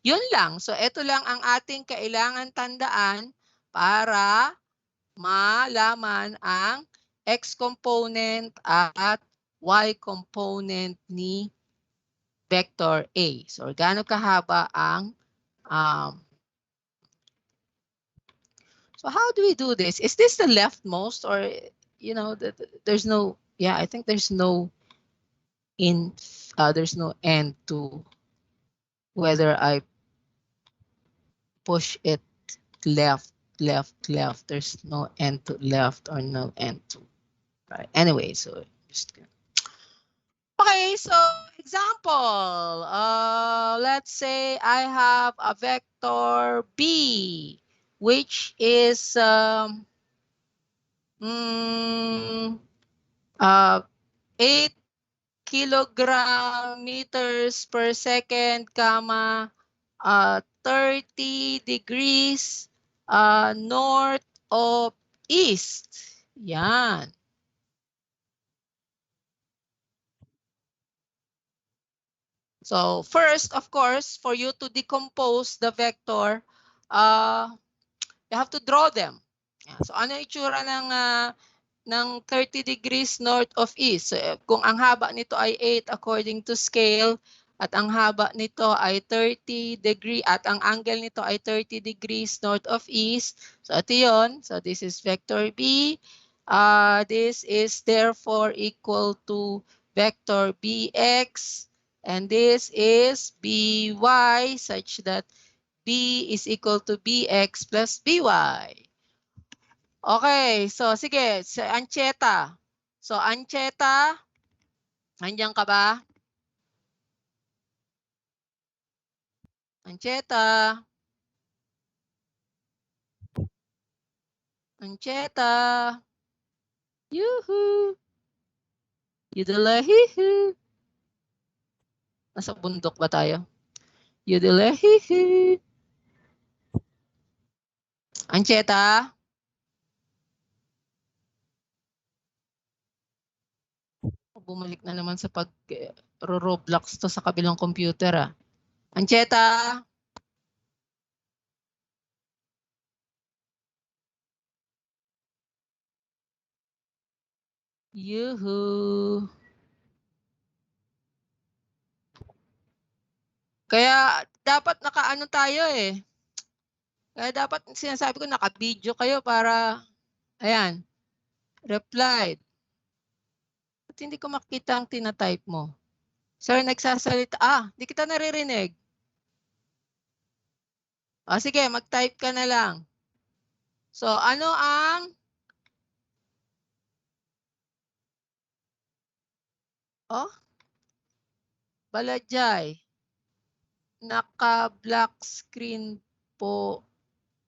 Yun lang. So ito lang ang ating kailangan tandaan para malaman ang X component at Y component ni vector A. So gaano kahaba ang so how do we do this? Is this the leftmost, or there's no, yeah, I think there's no there's no end to whether I push it left. There's no end to left or no end to right. Anyway, so just Okay, so example, let's say I have a vector B, which is 8 kilogram meters per second, comma, 30 degrees north of east. Yan. So first, of course, for you to decompose the vector, you have to draw them. So ano yung itsura ng 30 degrees north of east? So, kung ang haba nito ay 8 according to scale, at ang haba nito ay 30 degree, at ang angle nito ay 30 degrees north of east. So ito yun. So this is vector B. This is therefore equal to vector Bx. And this is By such that B is equal to Bx plus By. Okay, so sige, sa Ancheta. So Ancheta, nandiyan ka ba? Ancheta. Ancheta. Yuhu. Yudalahihu. Nasa bundok ba tayo? Yudalahihu. Ancheta. Bumalik na naman sa pag-Roblox to sa kabilang computer. Ancheta. Yuhu. Kaya dapat nakaano tayo eh. Kaya dapat sinasabi ko naka-video kayo para, ayan, replied. At hindi ko makita ang tinatype mo. Sir, nagsasalita. Di kita naririnig. Sige, mag-type ka na lang. So, ano ang... Balajay. Naka-black screen po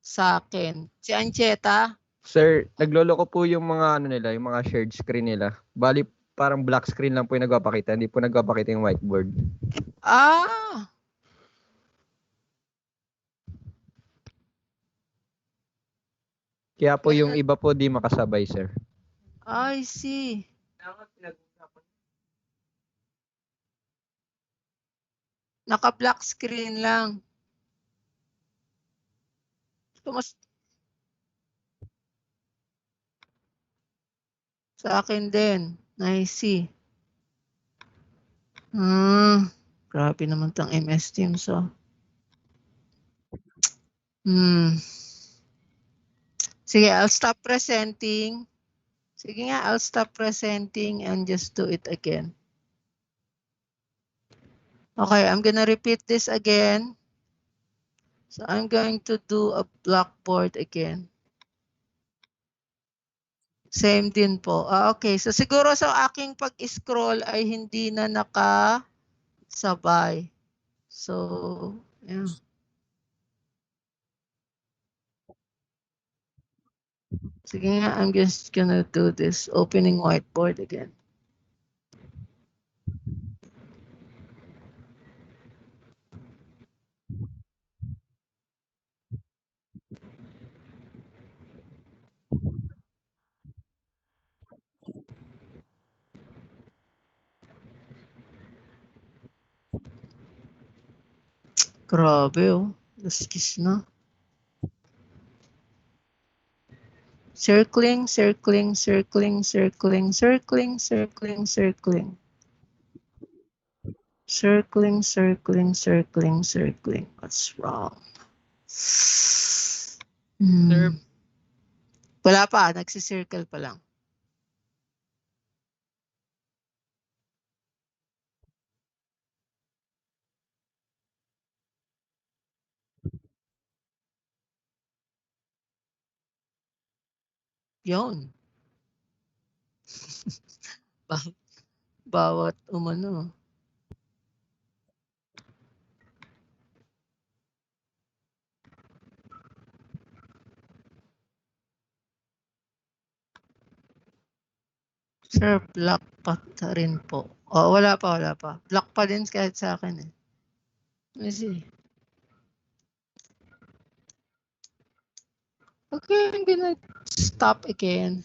sa akin. Si Ancheta. Sir, nagloloko po yung mga ano nila, yung mga shared screen nila. Bali, parang black screen lang po yung nagpapakita, hindi po nagpapakita yung whiteboard. Kaya po yung iba po di makasabay, sir. I see. Naka-black screen lang. Sa akin din. I see. Grabe naman tang MS Teams. Sige, I'll stop presenting. Sige nga, I'll stop presenting and just do it again. Okay, I'm gonna repeat this again. So I'm going to do a Blackboard again. Same din po. Okay, so siguro sa aking pag-scroll ay hindi na nakasabay. So, yeah. Sige nga, I'm just gonna do this opening whiteboard again. Grabe Laskis na. Circling, circling, circling, circling, circling, circling, circling. Circling, circling, circling, circling. What's wrong? Wala pa, nagsisircle pa lang. Yun. bawat umano. Sir, black pa rin po. Oh, wala pa. Black pa din kahit sa akin eh. Let me see. Okay, I'm gonna stop again.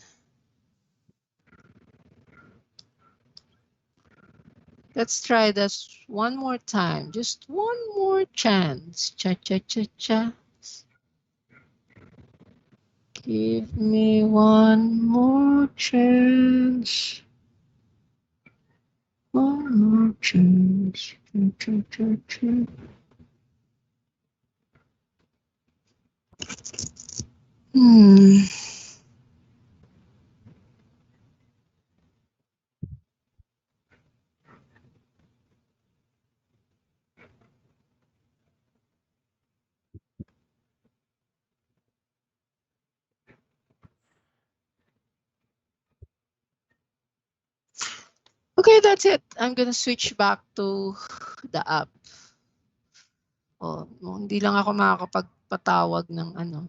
Let's try this one more time. Just one more chance. Cha. Give me one more chance. One more chance. Cha. Okay, that's it. I'm gonna switch back to the app. Oh, hindi lang ako makakapagpatawag ng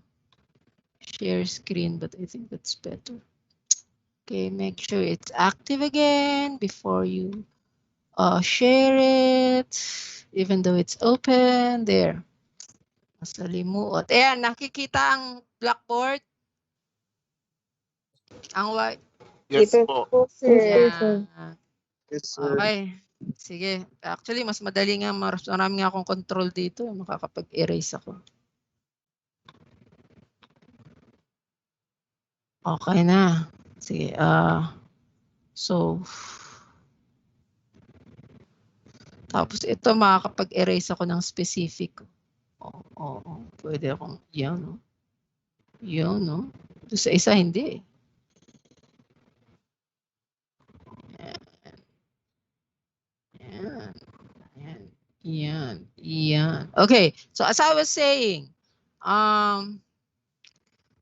share screen, but I think that's better. Okay, make sure it's active again before you share it, even though it's open. There. Masalimuot. Ayan, nakikita ang blackboard? Ang white? Yes po. Ayan. Yes, sir. Okay. Sige. Actually, mas madali nga. Marami nga akong control dito. Makakapag-erase ako. Okay na. Sige. So, tapos ito makakapag-erase ako ng specific. Oo. Pwede akong yan. No? Yun, no? Doon sa isa, hindi. Yan. Okay, so as I was saying,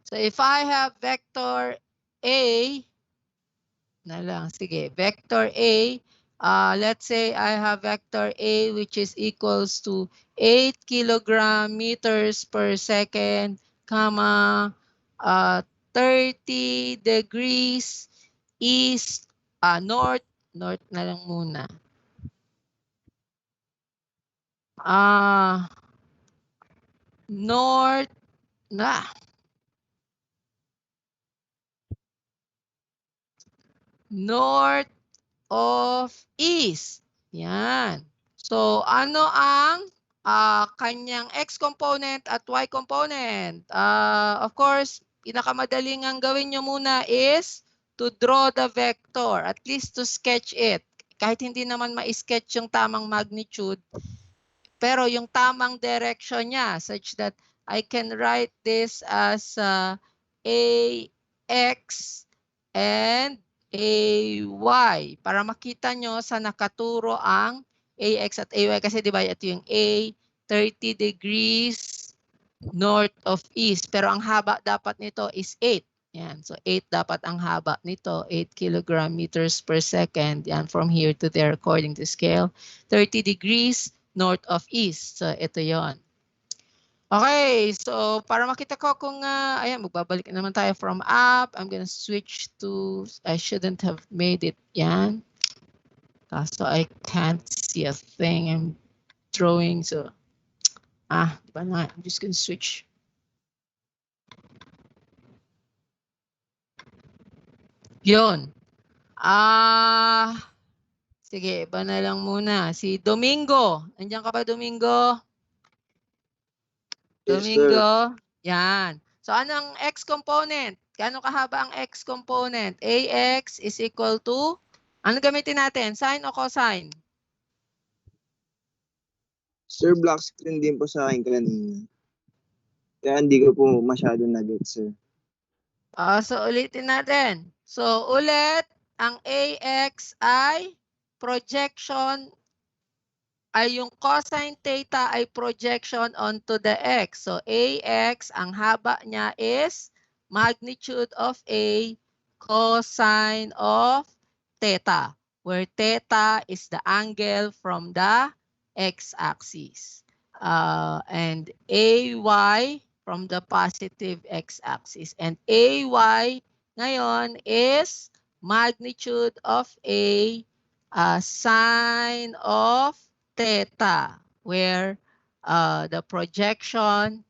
so if I have vector A, vector A, let's say I have vector A which is equals to 8 kilograms per second, comma, 30 degrees east, north na lang muna. North of east. Yan. So, ano ang kanyang x component at y component? Of course, pinakamadaling ang gawin nyo muna is to draw the vector, at least to sketch it. Kahit hindi naman ma-sketch yung tamang magnitude, pero yung tamang direction niya such that I can write this as AX and AY para makita nyo sa nakaturo ang AX at AY kasi di ba ito yung A, 30 degrees north of east, pero ang haba dapat nito is 8. Yan, so 8 dapat ang haba nito, 8 kilograms per second. Yan, from here to there according to scale, 30 degrees north of east. So ito yon. Okay, so para makita ko kung ayan, magbabalik naman tayo from app. I'm gonna switch to, I shouldn't have made it yan. So I can't see a thing I'm drawing. So, diba na, I'm just gonna switch. Yun. Sige, iba na lang muna. Si Domingo. Nandiyan ka ba, Domingo? Yes, Domingo. Yan. So, anong x component? Gaano kahaba ang x component? AX is equal to, ano gamitin natin? Sine o cosine? Sir, black screen din po sa akin kanina. Kaya hindi ko po masyado na-get, sir. So, ulitin natin. So, ulit, ang AX ay projection, ay yung cosine theta ay projection onto the x. So, AX, ang haba niya is magnitude of A cosine of theta. where theta is the angle from the x-axis. And AY from the positive x-axis. And AY ngayon is magnitude of A sine of theta, where the projection,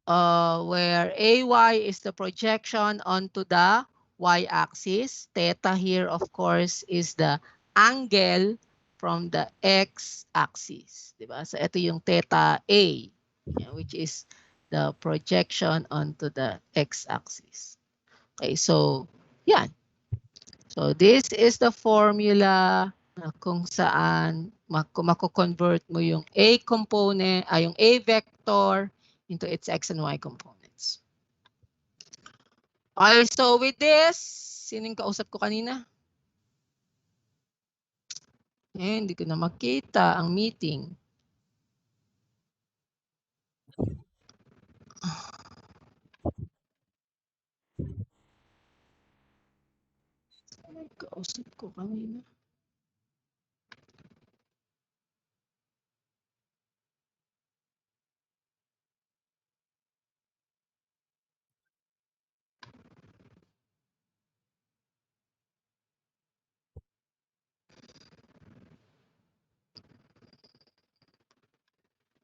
where AY is the projection onto the y-axis. Theta here, of course, is the angle from the x-axis. Diba? So ito yung theta A, which is the projection onto the x-axis. Okay, so yan. So this is the formula kung saan mako-convert mo yung A component, yung A vector into its x and y components. Okay, so with this, sino yung kausap ko kanina? Hindi ko na makita ang meeting. Kausap ko kanina.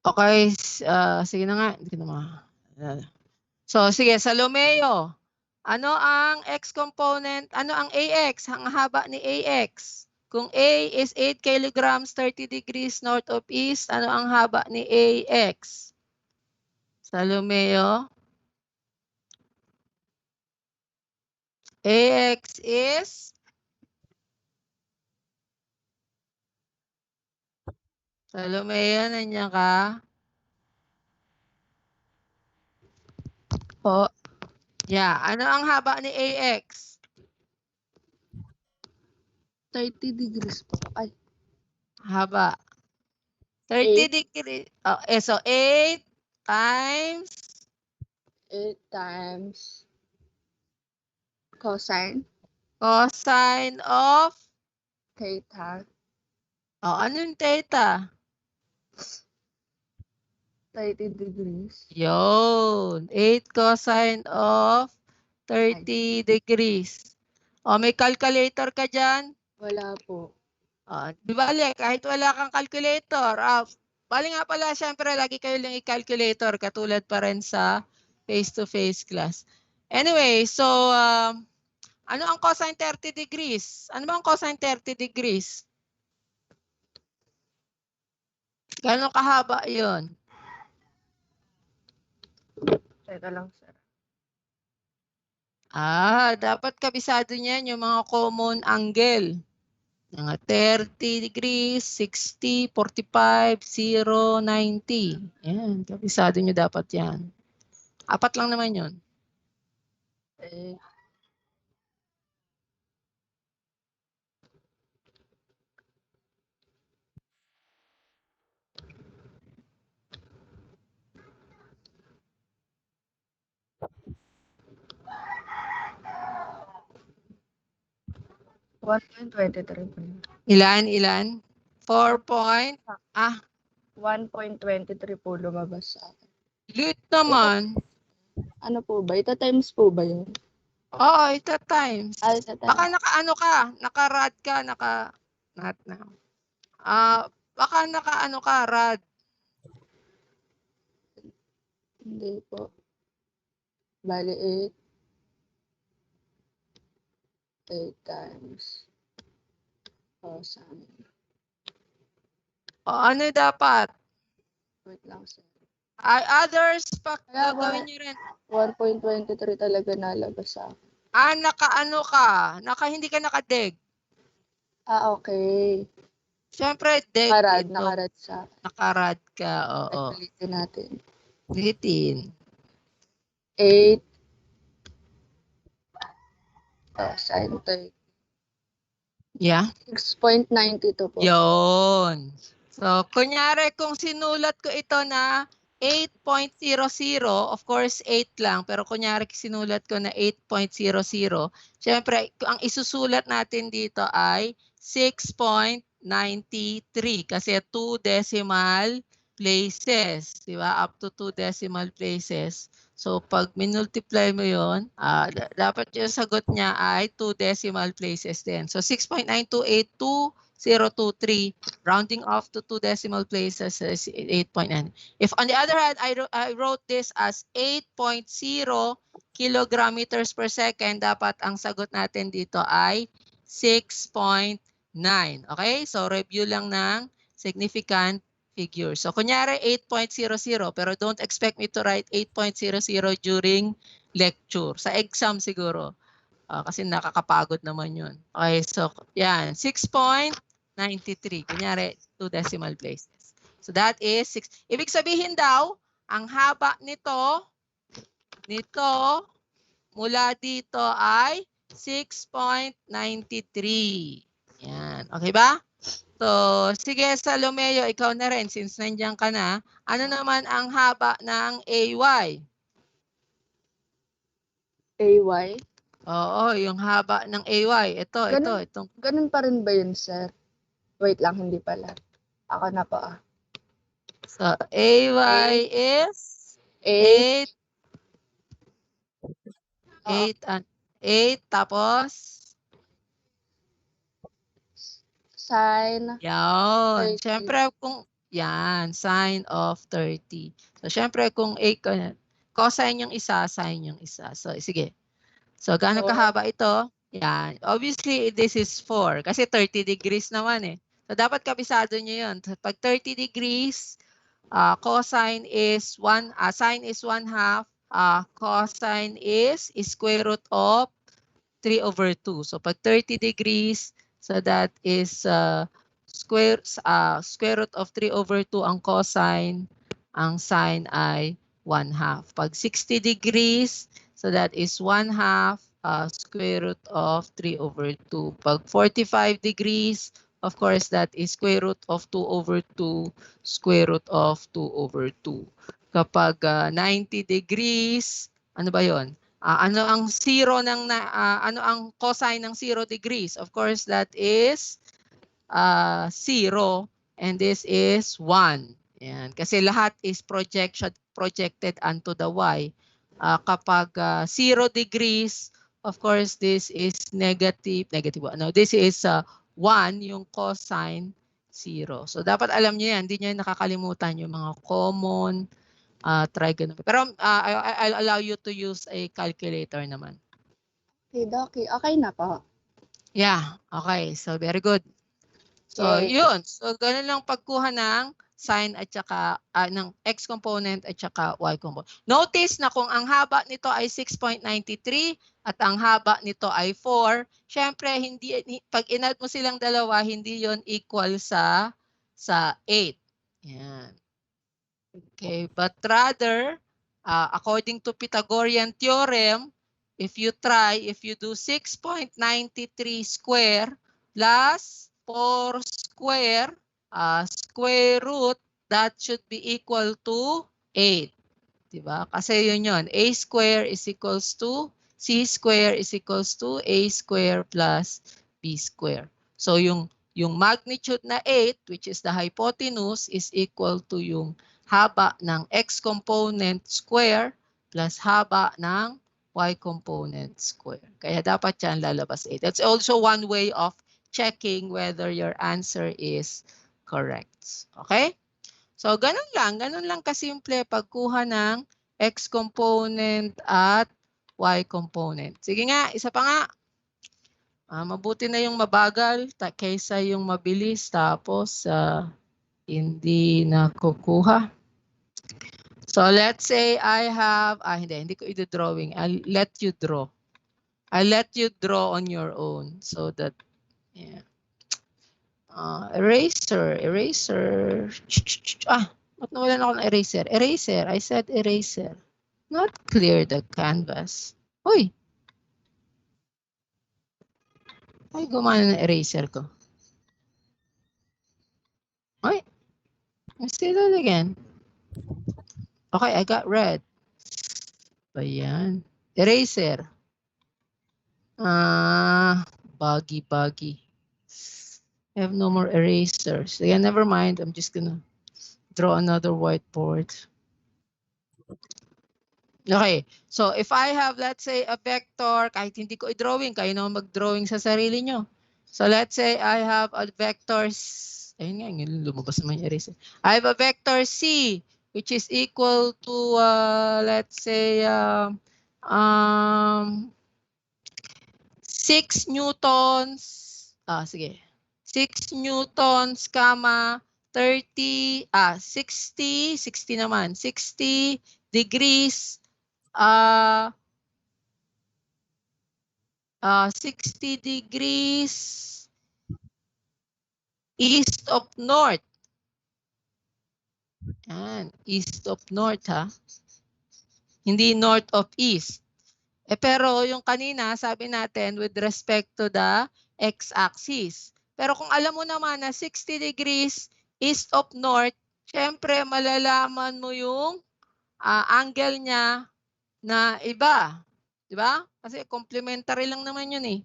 Okay, sige na nga. Hindi ko na So, sige, Salomeo. Ano ang x component? Ano ang AX? Ang haba ni AX. Kung A is 8 kilograms, 30 degrees north of east, ano ang haba ni AX? Salomeo? AX is? Salomeo, nandiyan ka? Po. Yeah, ano ang haba ni AX? 30 degrees po. Ay, Haba. 30 degrees. Oh, so 8 times 8 times cosine cosine of, theta. ano yung theta? 30 degrees. Yun. 8 cosine of 30 degrees. May calculator ka dyan? Wala po. Di bale, kahit wala kang calculator. Bali nga pala, syempre, lagi kayo lang i-calculator, katulad pa rin sa face-to-face class. Anyway, so, ano ang cosine 30 degrees? Ano ba ang cosine 30 degrees? Gano'ng kahaba yun? Teka lang, sir. Dapat kabisado niyan yung mga common angle. Mga 30 degrees, 60, 45, 0, 90. Yan, kabisado nyo dapat yan. 4 lang naman yun. Eh, 1.23 po. Ilan? 4 point? 1.23 po lumabas sa akin. Lit naman. Ano po ba? Ita times po ba yun? Oo, ito times. Ita times. Baka naka-ano ka, naka-rad ka, not now. Baka naka-ano ka, rad. Hindi po. Bali 8 times cosine. Ano dapat? Wait lang sir. Others, Kaya ba? gawin nyo rin. 1.23 talaga nalabas sa akin. Naka-ano ka, hindi ka nakadeg. Okay. Siyempre, deg. Nakarad sa akin. Nakarad ka, oo. Ulitin natin. Ulitin. 8 cosine 30. Yeah. 6.92 po. Yun. So, kunyari, kung sinulat ko ito na 8.00, of course 8 lang, pero kunyari sinulat ko na 8.00. Siyempre, ang isusulat natin dito ay 6.93 kasi 2 decimal places, di ba? Up to 2 decimal places. So, pag minultiply mo yun, dapat yung sagot niya ay 2 decimal places din. So, 6.9282023, rounding off to 2 decimal places is 8.9. If on the other hand, I wrote this as 8.0 kilograms per second, dapat ang sagot natin dito ay 6.9. Okay? So, review lang ng significant figure. So, kunyari 8.00, pero don't expect me to write 8.00 during lecture. Sa exam siguro. Kasi nakakapagod naman yun. Okay, so yan. 6.93. Kunyari, 2 decimal places. So, that is 6. Ibig sabihin daw, ang haba nito, mula dito ay 6.93. Yan. Okay ba? So, sige Salomeo, ikaw na rin since nandiyan ka na. Ano naman ang haba ng AY? AY. Oo, yung haba ng AY. Itong. Ganun pa rin ba yun, sir? Wait lang, hindi pala. Ako na po ah. So, AY is 8. 8 tapos Sine. yan. 30. Siyempre kung yan, sine of 30. So syempre kung cosine yung isa, sine yung isa. So sige. So gaano 4. kahaba ito? Yan. Obviously this is 4 kasi 30 degrees naman eh. So dapat kabisado niyo 'yun. Pag 30 degrees, cosine is 1, sine is 1/2, cosine is square root of 3/2. So pag 30 degrees, so that is square root of 3/2 ang cosine, ang sine ay 1/2. Pag 60 degrees, so that is 1/2 square root of 3/2. Pag 45 degrees, of course, that is square root of 2/2 square root of 2/2. Kapag 90 degrees, ano ba yon? Ano ang ano ang cosine ng 0 degrees? Of course, that is 0 and this is 1. Yan. Kasi lahat is projected onto the y. Kapag 0 degrees, of course, this is negative. No, this is 1 yung cosine 0. So dapat alam niyo yan. Hindi niyo nakakalimutan yung mga common trigonometry. Pero I'll allow you to use a calculator naman. Okay, Doki. Okay na po. Yeah, okay. So very good. So Okay. yun. So ganun lang pagkuha ng sine at saka ng x component at saka y component. Notice na kung ang haba nito ay 6.93 at ang haba nito ay 4, syempre pag inadd mo silang dalawa, hindi yon equal sa 8. Yan. Okay, but rather, according to Pythagorean theorem, if you do 6.93 square plus 4 square, square root, that should be equal to 8. Diba? Kasi yun. A square is equals to C square is equals to A square plus B square. So yung magnitude na 8, which is the hypotenuse, is equal to yung haba ng x component square plus haba ng y component square. Kaya dapat yan lalabas 8. That's also one way of checking whether your answer is correct. Okay? So ganun lang kasimple pagkuha ng x component at y component. Sige nga, isa pa nga. Mabuti na yung mabagal kaysa yung mabilis tapos hindi nakukuha. So let's say I have, hindi ko i-drawing. I'll let you draw. I'll let you draw on your own so that, yeah. Eraser. Ba't nawalan ako ng eraser? Eraser, I said eraser. Not clear the canvas. Uy! Ay, gumana ng eraser ko. Ay! Let's do that again. Okay, I got red. Ayan. Eraser. Buggy. I have no more erasers. Yeah, never mind. I'm just gonna draw another whiteboard. Okay, so if I have, let's say, a vector, kahit hindi ko i-drawing, kayo naman mag-drawing sa sarili nyo. So let's say I have a vector, ayun nga, lumabas naman yung eraser. I have a vector C, which is equal to, let's say, 6 newtons, sige, 6 newtons, 30, 60 naman, 60 degrees, 60 degrees east of north. Yan, east of north ha. Hindi north of east. Pero yung kanina, sabi natin with respect to the x-axis. Pero kung alam mo naman na 60 degrees east of north, syempre malalaman mo yung angle niya na iba. Di ba? Kasi complementary lang naman yun eh.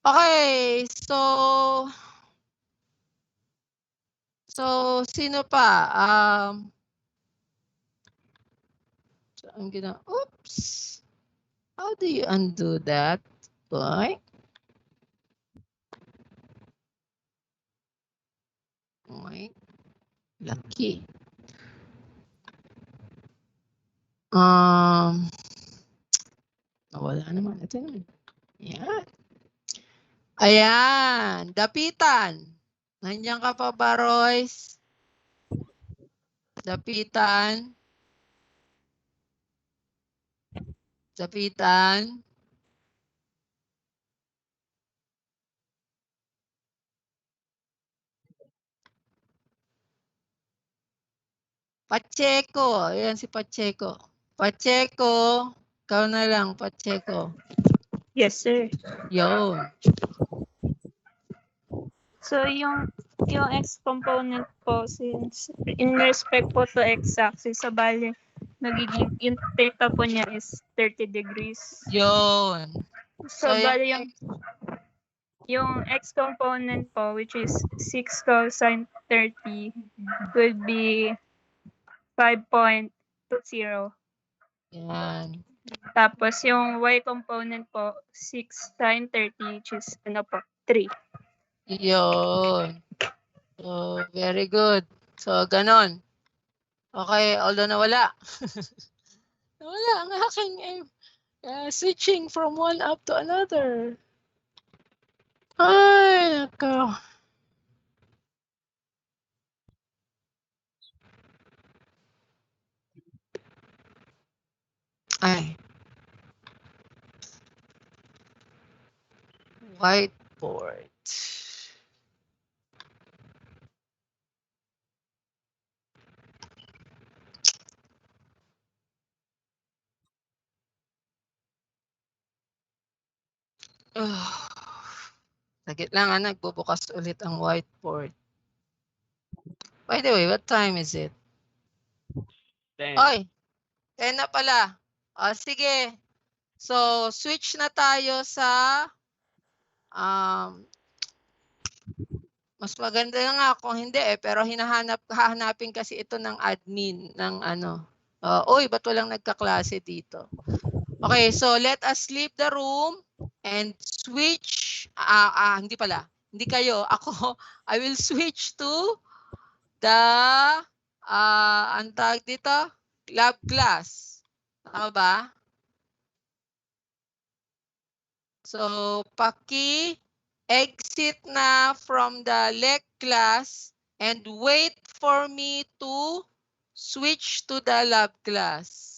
Okay, so sino pa? So I'm gonna, oops. How do you undo that? Boy? Okay. Lucky. Nawala naman. Ito naman. Ayan. Ayan. Dapitan. Nandiyan ka pa ba, Royce? Dapitan. Dapitan. Pacheco. Ayan si Pacheco. Pacheco. Ikaw na lang, Pacheco. Yes, sir. Yun. So, yung x component po, since in respect po to x-axis, so bali, nagiging, yung theta po niya is 30 degrees. Yun. So, So, bali yung x component po, which is 6 cosine 30, would be 5.20. Yan. Tapos yung y component po, 6 sine 30, which is 3. Yun. So, very good. So, ganon. Okay, although nawala. Nawala ang aking switching from one up to another. Ay, nako. Ay. Whiteboard. Sagit lang, nagbubukas ulit ang whiteboard. By the way, what time is it? Then, Oy, 10 na pala. Sige. So, switch na tayo sa mas maganda nga kung hindi pero hahanapin kasi ito ng admin ng ano. Oy, ba't walang nagkaklase dito? Okay, so let us leave the room and switch. Hindi pala. Hindi kayo. Ako, I will switch to the, ang tawag dito? Lab class. Tama ba? So, exit na from the lec class and wait for me to switch to the lab class.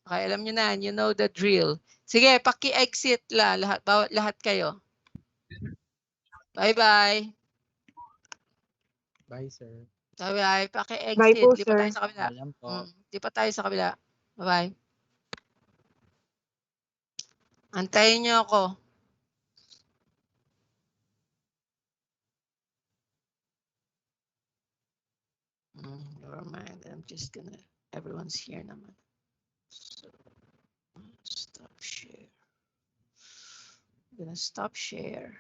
Okay, alam nyo na, you know the drill. Sige, exit lahat kayo. Bye-bye. Bye, sir. Bye-bye, Bye exit. po, Di pa tayo sir. sa kabila. Ayan po. Di pa tayo sa kabila. Bye-bye. Antayin nyo ako. Never mind. I'm just gonna Everyone's here naman. So, stop share. I'm gonna stop share.